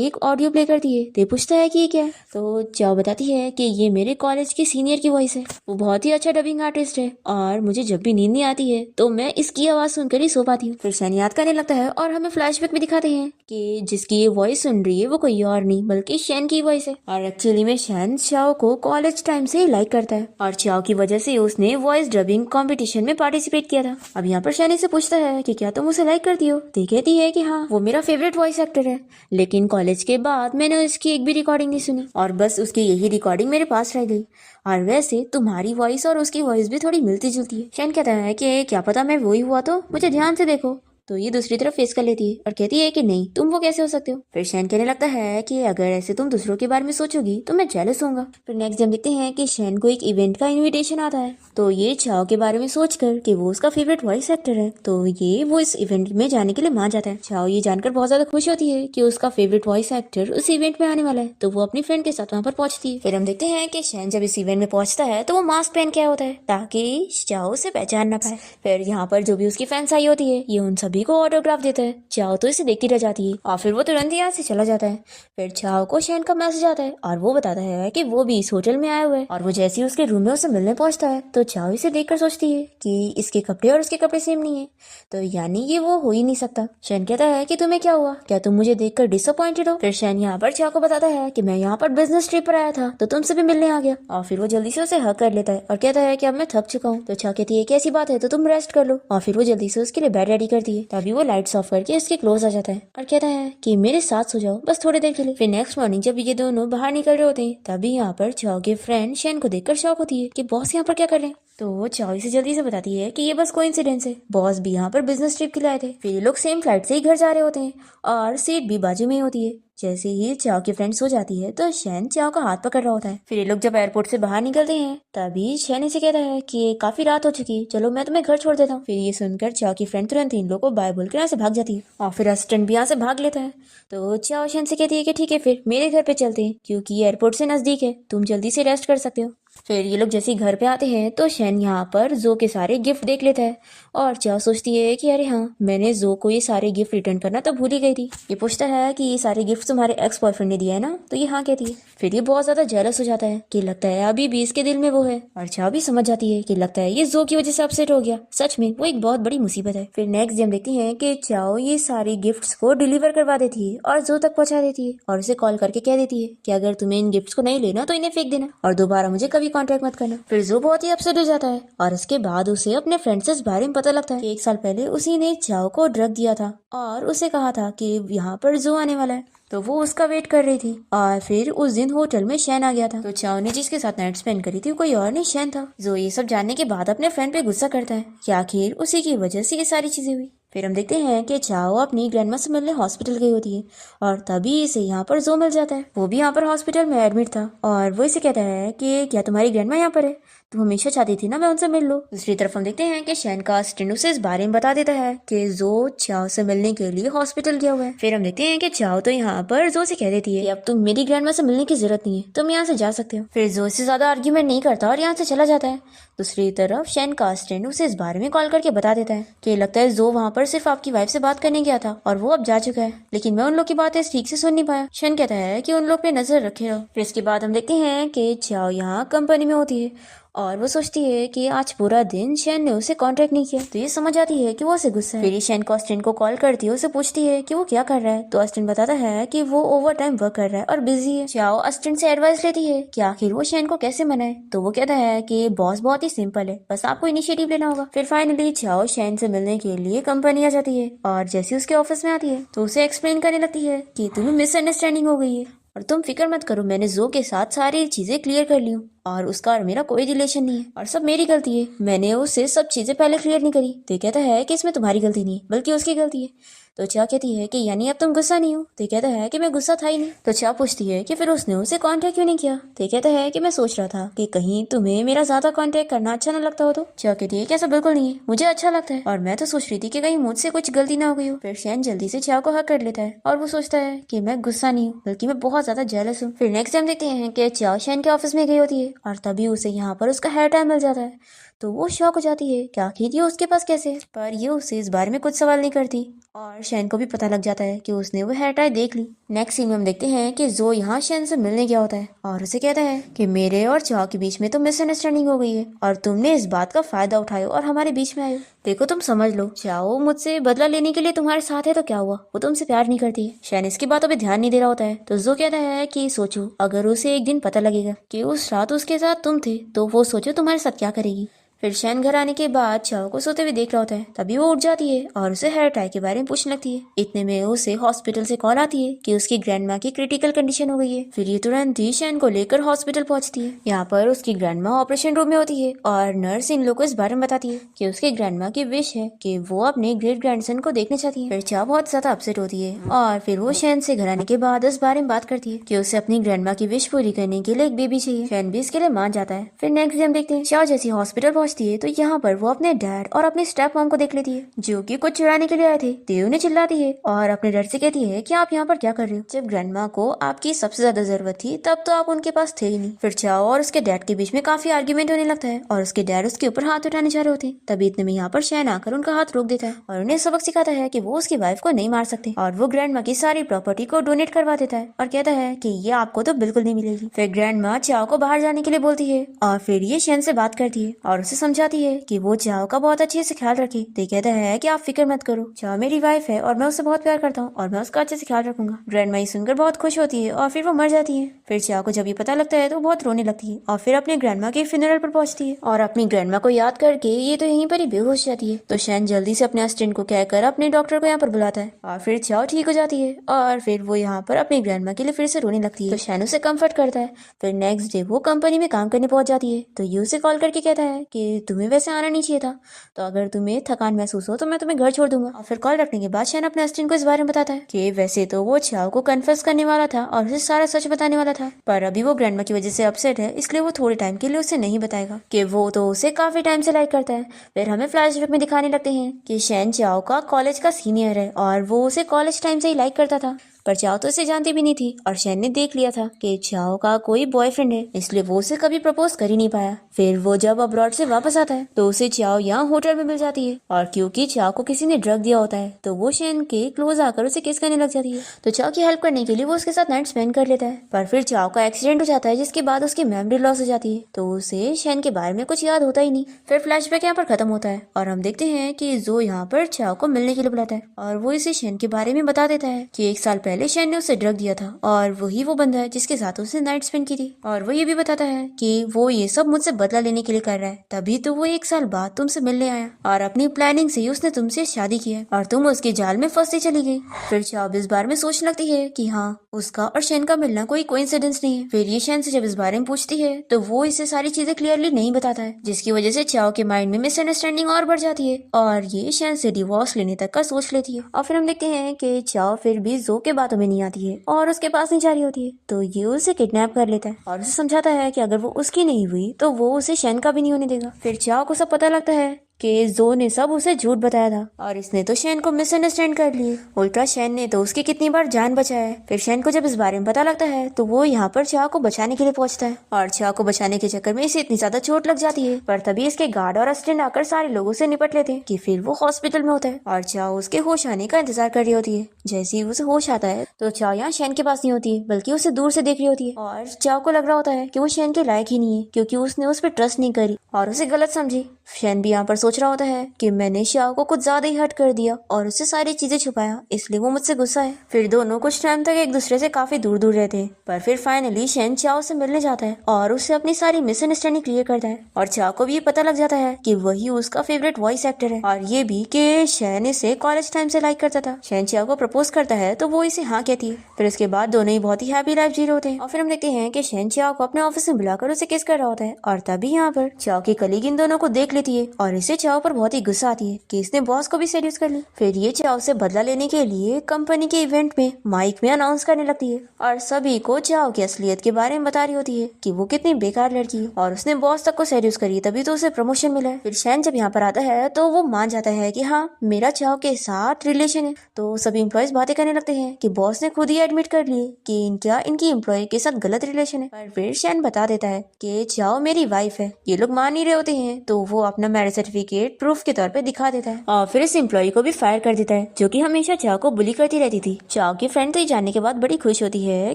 एक ऑडियो प्ले करती है। तो पूछता है कि ये क्या है। तो चाओ बताती है कि ये मेरे कॉलेज के सीनियर की वॉइस है, वो बहुत ही अच्छा डबिंग आर्टिस्ट है और मुझे जब भी नींद नहीं आती है तो मैं इसकी आवाज सुनकर ही सो पाती हूँ। फिर शैन याद करने लगता है और हमें फ्लैशबैक भी दिखाते हैं कि जिसकी ये वॉइस सुन रही है वो कोई और नहीं बल्कि शैन की वॉइस है। और एक्चुअली में शैन चाओ को कॉलेज टाइम से ही लाइक करता है और चाओ की वजह से उसने वॉइस डबिंग कॉम्पिटिशन में पार्टिसिपेट किया था। अब यहाँ पर शैन से पूछता है कि क्या तुम उसे लाइक करती हो। तो कहती है कि हाँ, वो मेरा फेवरेट वॉइस एक्टर है, लेकिन कॉलेज के बाद मैंने उसकी एक भी रिकॉर्डिंग नहीं सुनी और बस उसकी यही रिकॉर्डिंग मेरे पास रह गई। और वैसे तुम्हारी वॉइस और उसकी वॉइस भी थोड़ी मिलती जुलती है। शैन कहता है कि क्या पता मैं वही हुआ तो मुझे ध्यान से देखो। तो ये दूसरी तरफ फेस कर लेती है और कहती है कि नहीं, तुम वो कैसे हो सकते हो। फिर शैन कहने लगता है कि अगर ऐसे तुम दूसरों के बारे में सोचोगी तो मैं जेलस होऊंगा। फिर नेक्स्ट हम देखते हैं कि शैन को एक इवेंट का इनविटेशन आता है। तो ये चाओ के बारे में सोचकर कि वो उसका फेवरेट वॉइस एक्टर है तो वो इस इवेंट में जाने के लिए मान जाता है। चाओ ये जानकर बहुत ज्यादा खुश होती है कि उसका फेवरेट वॉइस एक्टर उस इवेंट में आने वाला है, तो वो अपनी फ्रेंड के साथ वहाँ पर पहुंचती है। फिर हम देखते हैं कि शैन जब इस इवेंट में पहुंचता है तो वो मास्क पहन के आया होता है ताकि चाओ उसे पहचान ना पाए। फिर यहाँ पर जो भी उसकी फैंस आई होती है ये उन सभी को ऑटोग्राफ देता है। चाओ तो इसे देखती रह जाती है और फिर वो तुरंत यहाँ से चला जाता है। फिर चाओ को शैन का मैसेज आता है और वो बताता है कि वो भी इस होटल में आया हुआ है और वो जैसे ही उसके रूम में उसे मिलने पहुंचता है तो चाओ इसे देखकर सोचती है कि इसके कपड़े और उसके कपड़े सेम नहीं है, तो यानी ये वो हो ही नहीं सकता। शैन कहता है कि तुम्हें क्या हुआ, क्या तुम मुझे देखकर डिसअपॉइंटेड हो। फिर शैन यहाँ पर चाओ को बताता है कि मैं यहाँ पर बिजनेस ट्रिप पर आया था तो तुमसे भी मिलने आ गया। और फिर वो जल्दी से उसे हक कर लेता है और कहता है कि अब मैं थक चुका हूँ। तो चाओ कहती है कि ऐसी बात है तो तुम रेस्ट कर लो और फिर वो जल्दी से उसके लिए बेड रेडी करती है। तभी वो लाइट्स ऑफ करके इसके क्लोज आ जाता है और कहता है कि मेरे साथ सो जाओ बस थोड़ी देर के लिए। फिर नेक्स्ट मॉर्निंग जब ये दोनों बाहर निकल रहे होते हैं तभी यहाँ पर चाओ के फ्रेंड शैन को देखकर शॉक होती है कि बॉस यहाँ पर क्या कर रहे हैं। तो चाओ इसे जल्दी से बताती है कि ये बस कोइंसिडेंस है, बॉस भी यहाँ पर बिजनेस ट्रिप के लिए आए थे। फिर ये लोग सेम फ्लाइट से ही घर जा रहे होते हैं और सीट भी बाजू में ही होती है। जैसे ही चाओ की फ्रेंड सो जाती है तो शैन चाओ का हाथ पकड़ रहा होता है। फिर ये लोग जब एयरपोर्ट से बाहर निकलते हैं तभी शैन इसे कहता है कि काफी रात हो चुकी है, चलो मैं तुम्हें घर छोड़ देता हूँ। फिर ये सुनकर चाओ की फ्रेंड तुरंत इन लोगों को बाय बोलकर यहाँ से भाग जाती है और फिर असिस्टेंट भी यहाँ से भाग लेता है। तो चाओ शैन से कहती है कि ठीक है फिर मेरे घर पे चलते हैं, क्योंकि एयरपोर्ट से नजदीक है, तुम जल्दी से रेस्ट कर सकते हो। फिर ये लोग जैसे ही घर पे आते हैं तो शैन यहाँ पर जो के सारे गिफ्ट देख लेता है और चाओ सोचती है कि अरे हाँ, मैंने जो को ये सारे गिफ्ट रिटर्न करना तो भूल ही गई थी। ये पूछता है कि ये सारे गिफ्ट तुम्हारे एक्स बॉयफ्रेंड ने दिया है ना, तो ये हाँ कहती है। फिर ये बहुत ज्यादा जेलस हो जाता है कि लगता है अभी भी इसके दिल में वो है, और चाओ भी समझ जाती है कि लगता है ये जो की वजह से अपसेट हो गया, सच में वो एक बहुत बड़ी मुसीबत है। फिर नेक्स्ट डे हम देखते हैं कि चाओ ये सारे गिफ्ट्स को डिलीवर करवा देती है और जो तक पहुंचा देती है और उसे कॉल करके कह देती है कि अगर तुम्हें इन गिफ्ट्स को नहीं लेना तो इन्हें फेंक देना और दोबारा मुझे कभी कॉन्टेक्ट मत करना। फिर जो बहुत ही अपसेट हो जाता है और इसके बाद उसे अपने फ्रेंड से इस बारे में पता लगता है कि 1 साल पहले उसी ने चाओ को ड्रग दिया था और उसे कहा था कि यहाँ पर जो आने वाला है, तो वो उसका वेट कर रही थी। और फिर उस दिन होटल में शैन आ गया था, तो चाओ ने जिसके साथ नाइट स्पेंड करी थी कोई और नहीं शैन था। जो ये सब जानने के बाद अपने फ्रेंड पे गुस्सा करता है कि आखिर उसी की वजह से ये सारी चीजें हुई। फिर हम देखते हैं कि चाओ अपनी ग्रैंडमा से मिलने हॉस्पिटल गई होती है और तभी इसे यहाँ पर जो मिल जाता है। वो भी यहाँ पर हॉस्पिटल में एडमिट था और वो इसे कहता है कि क्या तुम्हारी ग्रैंडमा यहाँ पर है, तुम हमेशा चाहती थी ना मैं उनसे मिल लूं। दूसरी तरफ हम देखते हैं कि शैन का असिस्टेंट उसे इस बारे में बता देता है कि जो चाओ से मिलने के लिए हॉस्पिटल गया हुआ है। फिर हम देखते हैं कि चाओ तो यहाँ पर जो से कह देती है कि अब तुम मेरी ग्रैंडमा से मिलने की जरूरत नहीं है, तुम यहाँ से जा सकते हो। फिर जो से ज्यादा आर्ग्यूमेंट नहीं करता और यहाँ से चला जाता है। दूसरी तरफ शैन का असिस्टेंट उसे इस बारे में कॉल करके बता देता है कि लगता है जो वहाँ पर सिर्फ आपकी वाइफ से बात करने गया था और वो अब जा चुका है, लेकिन मैं उन लोग की बातें ठीक से सुन नहीं पाया। शैन कहता है कि उन लोग पे नजर रखे रहो। फिर इसके बाद हम देखते हैं कि चाओ यहाँ कंपनी में होती है और वो सोचती है कि आज पूरा दिन शैन ने उसे कांटेक्ट नहीं किया, तो ये समझ आती है कि वो उसे गुस्सा है। फिर ये शैन को असिस्टेंट को कॉल करती है, उसे पूछती है कि वो क्या कर रहा है, तो असिस्टेंट बताता है कि वो ओवर टाइम वर्क कर रहा है और बिजी है। चाओ असिस्टेंट से एडवाइस लेती है कि आखिर वो शैन को कैसे मनाए, तो वो कहता है कि बॉस बहुत ही सिंपल है, बस आपको इनिशिएटिव लेना होगा। फिर फाइनली चाओ शैन से मिलने के लिए कंपनी आ जाती है और जैसे उसके ऑफिस में आती है तो उसे एक्सप्लेन करने लगती है कि तुम्हें मिसअंडरस्टैंडिंग हो गई है और तुम फिक्र मत करो, मैंने जो के साथ सारी चीजें क्लियर कर ली हूँ और उसका और मेरा कोई रिलेशन नहीं है और सब मेरी गलती है, मैंने उससे सब चीजें पहले क्लियर नहीं करी। तो कहता है कि इसमें तुम्हारी गलती नहीं है बल्कि उसकी गलती है। तो चाह कहती है कि यानी अब तुम गुस्सा नहीं हो, तो कहता है कि मैं गुस्सा था ही नहीं। तो चाह पूछती है कि फिर उसने उसे कांटेक्ट क्यों नहीं किया, तो कहता है कि मैं सोच रहा था कि कहीं तुम्हें मेरा ज्यादा कांटेक्ट करना अच्छा न लगता हो। तो चाह कहती है कि ऐसा बिल्कुल नहीं है, मुझे अच्छा लगता है और मैं तो सोच रही थी कि कहीं मुझसे कुछ गलती ना हो गई हो। फिर शैन जल्दी से चाह को हक कर लेता है और वो सोचता है कि मैं गुस्सा नहीं हूँ बल्कि मैं बहुत ज्यादा जेलस हूँ। फिर नेक्स्ट टाइम देखते हैं कि चाह शैन के ऑफिस में गई होती है और तभी उसे यहाँ पर उसका हेयर टाइम मिल जाता है। तो वो शॉक हो जाती है कि आखिर ये उसके पास कैसे है, पर ये उससे इस बारे में कुछ सवाल नहीं करती और शैन को भी पता लग जाता है कि उसने वो हेयर टाई देख ली। नेक्स्ट सीन में हम देखते हैं कि जो यहाँ शैन से मिलने गया होता है और उसे कहता है कि मेरे और चाओ के बीच में तो मिसअंडरस्टैंडिंग हो गई है और तुमने इस बात का फायदा उठाया और हमारे बीच में आए। देखो तुम समझ लो, चाओ मुझसे बदला लेने के लिए तुम्हारे साथ है तो क्या हुआ, वो तुमसे प्यार नहीं करती है। शैन इसकी बातों पे ध्यान नहीं दे रहा होता है। तो जो कहता है कि सोचो अगर उसे एक दिन पता लगेगा कि उस रात उसके साथ तुम थे तो वो सोचो तुम्हारे साथ क्या करेगी। फिर शैन घर आने के बाद चाओ को सोते हुए देख रहा होता है, तभी वो उठ जाती है और उसे हेयर टाई के बारे में पूछने लगती है। इतने में उसे हॉस्पिटल से कॉल आती है कि उसकी ग्रैंडमा की क्रिटिकल कंडीशन हो गई है। फिर ये तुरंत ही शैन को लेकर हॉस्पिटल पहुंचती है। यहाँ पर उसकी ग्रैंडमा ऑपरेशन रूम में होती है और नर्स इन लोग को इस बारे में बताती है कि उसकी ग्रैंडमा की विश है कि वो अपने ग्रेट ग्रैंडसन को देखना चाहती है। फिर चाओ बहुत ज्यादा अपसेट होती है और फिर वो शैन से घर आने के बाद इस बारे में बात करती है कि उसे अपनी ग्रैंडमा की विश पूरी करने के लिए एक बेबी चाहिए। शैन भी इसके लिए मान जाता है। फिर नेक्स्ट डे हम देखते हैं चाओ जैसी हॉस्पिटल पहुंचती है तो यहाँ पर वो अपने डैड और अपने स्टेप मॉम को देख लेती है जो कि कुछ चुराने के लिए आए थे। तो उन्हें चिल्लाती है और अपने डैड से कहती है कि आप यहाँ पर क्या कर रहे हो, जब ग्रैंडमा को आपकी सबसे ज्यादा जरूरत थी तब तो आप उनके पास थे ही नहीं। फिर चाओ और उसके डैड के बीच में काफी आर्ग्यूमेंट होने लगता है और उसके डैड उसके ऊपर हाथ उठाने जा रहे होते हैं। तभी इतने में यहाँ पर शैन आकर उनका हाथ रोक देता है और उन्हें सबक सिखाता है कि वो उसकी वाइफ को नहीं मार सकते और वो ग्रैंडमा की सारी प्रॉपर्टी को डोनेट करवा देता है और कहता है कि ये आपको तो बिल्कुल नहीं मिलेगी। फिर ग्रैंडमा चाओ को बाहर जाने के लिए बोलती है और फिर ये शैन से बात करती है और उसे समझाती है कि वो चाओ का बहुत अच्छे से ख्याल रखे। तो कहता है कि आप फिक्र मत करो, चाओ मेरी वाइफ है और मैं उससे बहुत प्यार करता हूँ और मैं उसका अच्छे से ख्याल रखूंगा। ग्रैंडमा ये सुनकर बहुत खुश होती है और फिर वो मर जाती है। फिर चाओ को जब ये पता लगता है तो बहुत रोने लगती है और फिर अपने ग्रैंडमा के फ्यूनरल पर पहुंचती है और अपनी ग्रैंडमा को याद करके ये तो यहीं पर ही बेहोश जाती है। तो शैन जल्दी से अपने असिस्टेंट को कहकर अपने डॉक्टर को यहाँ पर बुलाता है और फिर चाओ ठीक हो जाती है और फिर वो यहाँ पर अपनी ग्रैंडमा के लिए फिर से रोने लगती है। तो शैन उसे कम्फर्ट करता है। फिर नेक्स्ट डे वो कंपनी में काम करने पहुंच जाती है। तो ये उसे कॉल करके कहता है कि कि तुम्हें वैसे आना नहीं चाहिए था, तो अगर तुम्हें थकान महसूस हो तो मैं तुम्हें घर छोड़ दूंगा। और फिर कॉल रखने के बाद शैन अपने असिस्टेंट को इस बारे में बताता है कि वैसे तो वो चाओ को कन्फेस करने वाला था और उसे सारा सच बताने वाला था, पर अभी वो ग्रैंडमा की वजह से अपसेट है, इसलिए वो थोड़े टाइम के लिए उसे नहीं बताएगा कि वो तो उसे काफी टाइम से लाइक करता है। फिर हमें फ्लैशबैक में दिखाने लगते हैं कि शैन चाओ का कॉलेज का सीनियर है और वो उसे कॉलेज टाइम से ही लाइक करता था, पर चाओ तो इसे जानती भी नहीं थी और शैन ने देख लिया था कि चाओ का कोई बॉयफ्रेंड है, इसलिए वो उसे कभी प्रपोज कर ही नहीं पाया। फिर वो जब अब्रॉड से वापस आता है तो उसे चाओ यहाँ होटल में मिल जाती है, और क्योंकि चाओ को किसी ने ड्रग दिया होता है तो वो शैन के क्लोज आकर उसे किस करने लग जाती है। तो चाओ की हेल्प करने के लिए वो उसके साथ नाइट स्पेंड कर लेता है, पर फिर चाओ का एक्सीडेंट हो जाता है जिसके बाद उसकी मेमोरी लॉस हो जाती है, तो उसे शैन के बारे में कुछ याद होता ही नहीं। फिर फ्लैशबैक यहाँ पर खत्म होता है और हम देखते हैं कि जो यहाँ पर चाओ को मिलने के लिए बुलाता है और वो इसे शैन के बारे में बता देता है कि 1 साल पहले शैन ने उसे ड्रग दिया था और वही वो बंदा है जिसके साथ उसने नाइट स्पेंड की थी। और वो ये भी बताता है कि वो ये सब मुझसे बदला लेने के लिए कर रहा है, तभी तो वो 1 साल बाद तुमसे मिलने आया और अपनी प्लानिंग से ही उसने तुमसे शादी की है और तुम उसके जाल में फंसती चली गई। फिर चाओ इस बारे में सोचने लगती है कि हाँ, उसका और शैन का मिलना कोई कोइंसिडेंस नहीं है। फिर ये शैन से जब इस बारे में पूछती है तो वो इसे सारी चीजें क्लियरली नहीं बताता है, जिसकी वजह से चाओ के माइंड में मिसअंडरस्टैंडिंग और बढ़ जाती है और ये शैन से डिवोर्स लेने तक का सोच लेती है। और फिर हम देखते हैं कि चाओ फिर भी जो के बातों में नहीं आती है और उसके पास नहीं जा रही होती है, तो ये उसे किडनैप कर लेता है और उसे समझाता है कि अगर वो उसकी नहीं हुई तो वो उसे शैन का भी नहीं होने देगा। फिर चाओ को सब पता लगता है कि जो ने सब उसे झूठ बताया था और इसने तो शैन को मिसअंडरस्टैंड कर लिए, उल्टा शैन ने तो उसकी कितनी बार जान बचाया है। फिर शैन को जब इस बारे में पता लगता है तो वो यहाँ पर चाओ को बचाने के लिए पहुंचता है और चाओ को बचाने के चक्कर में इसे इतनी ज्यादा चोट लग जाती है, पर तभी इसके गार्ड और असिस्टेंट आकर सारे लोगों से निपट लेते हैं कि फिर वो हॉस्पिटल में होता है और चाओ उसके होश आने का इंतजार कर रही होती है। जैसे ही उसे होश आता है तो चाओ यहाँ शैन के पास नहीं होती है, बल्कि उसे दूर से देख रही होती है और चाओ को लग रहा होता है कि वो शैन के लायक ही नहीं है, क्योंकि उसने उस पर ट्रस्ट नहीं करी और उसे गलत समझी। शैन भी यहाँ पर सोच रहा होता है कि मैंने चाओ को कुछ ज्यादा ही हर्ट कर दिया और उससे सारी चीजें छुपाया, इसलिए वो मुझसे गुस्सा है। फिर दोनों कुछ टाइम तक एक दूसरे से काफी दूर दूर रहते हैं, पर फिर फाइनली शैन चाओ से मिलने जाता है और उससे अपनी सारी मिसअंडरस्टैंडिंग क्लियर करता है और चाओ को भी ये पता लग जाता है कि वही उसका फेवरेट वॉइस एक्टर है और ये भी कि शैन इसे कॉलेज टाइम से लाइक करता था। शैन चाओ को प्रपोज करता है तो वो इसे हाँ कहती है। फिर इसके बाद दोनों ही बहुत ही हैप्पी लाइफ जी रहे होते हैं और फिर हम देखते हैं कि शैन चाओ को अपने ऑफिस में बुलाकर उसे किस कर रहा होता है और तभी यहाँ पर चाओ की कलीग इन दोनों को देख लेती है और इसे चाओ पर बहुत ही गुस्सा आती है कि इसने बॉस को भी सेड्यूस कर ली। फिर ये चाओ से बदला लेने के लिए कंपनी के इवेंट में माइक में अनाउंस करने लगती है और सभी को चाओ की असलियत के बारे में बता रही होती है कि वो कितनी बेकार लड़की है और उसने बॉस तक को सेड्यूस करी, तभी तो उसे प्रमोशन मिला है। फिर शैन जब यहाँ पर आता है तो वो मान जाता है कि हाँ, मेरा चाओ के साथ रिलेशन है, तो सभी एम्प्लॉयज बातें करने लगते हैं कि बॉस ने खुद ही एडमिट कर लिए कि इनकी एम्प्लॉय के साथ गलत रिलेशन है। पर फिर शैन बता देता है कि चाओ मेरी वाइफ है। ये लोग मान नहीं रहे होते हैं तो वो अपना मैरिज सर्टिफिकेट प्रूफ के तौर पे दिखा देता है और फिर इस एम्प्लॉय को भी फायर कर देता है जो कि हमेशा चाओ को बुली करती रहती थी। चाओ की फ्रेंड तो ये जानने के बाद बड़ी खुश होती है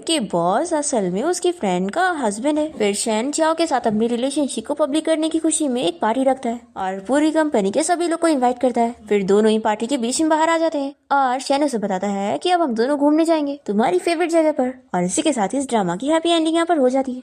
कि बॉस असल में उसकी फ्रेंड का हस्बैंड है। फिर शैन चाओ के साथ अपनी रिलेशनशिप को पब्लिक करने की खुशी में एक पार्टी रखता है और पूरी कंपनी के सभी लोग को इन्वाइट करता है। फिर दोनों ही पार्टी के बीच में बाहर आ जाते हैं और शैन उसे बताता है कि अब हम दोनों घूमने जाएंगे तुम्हारी फेवरेट जगह पर, और इसी के साथ इस ड्रामा की हैप्पी एंडिंग यहाँ पर हो जाती है।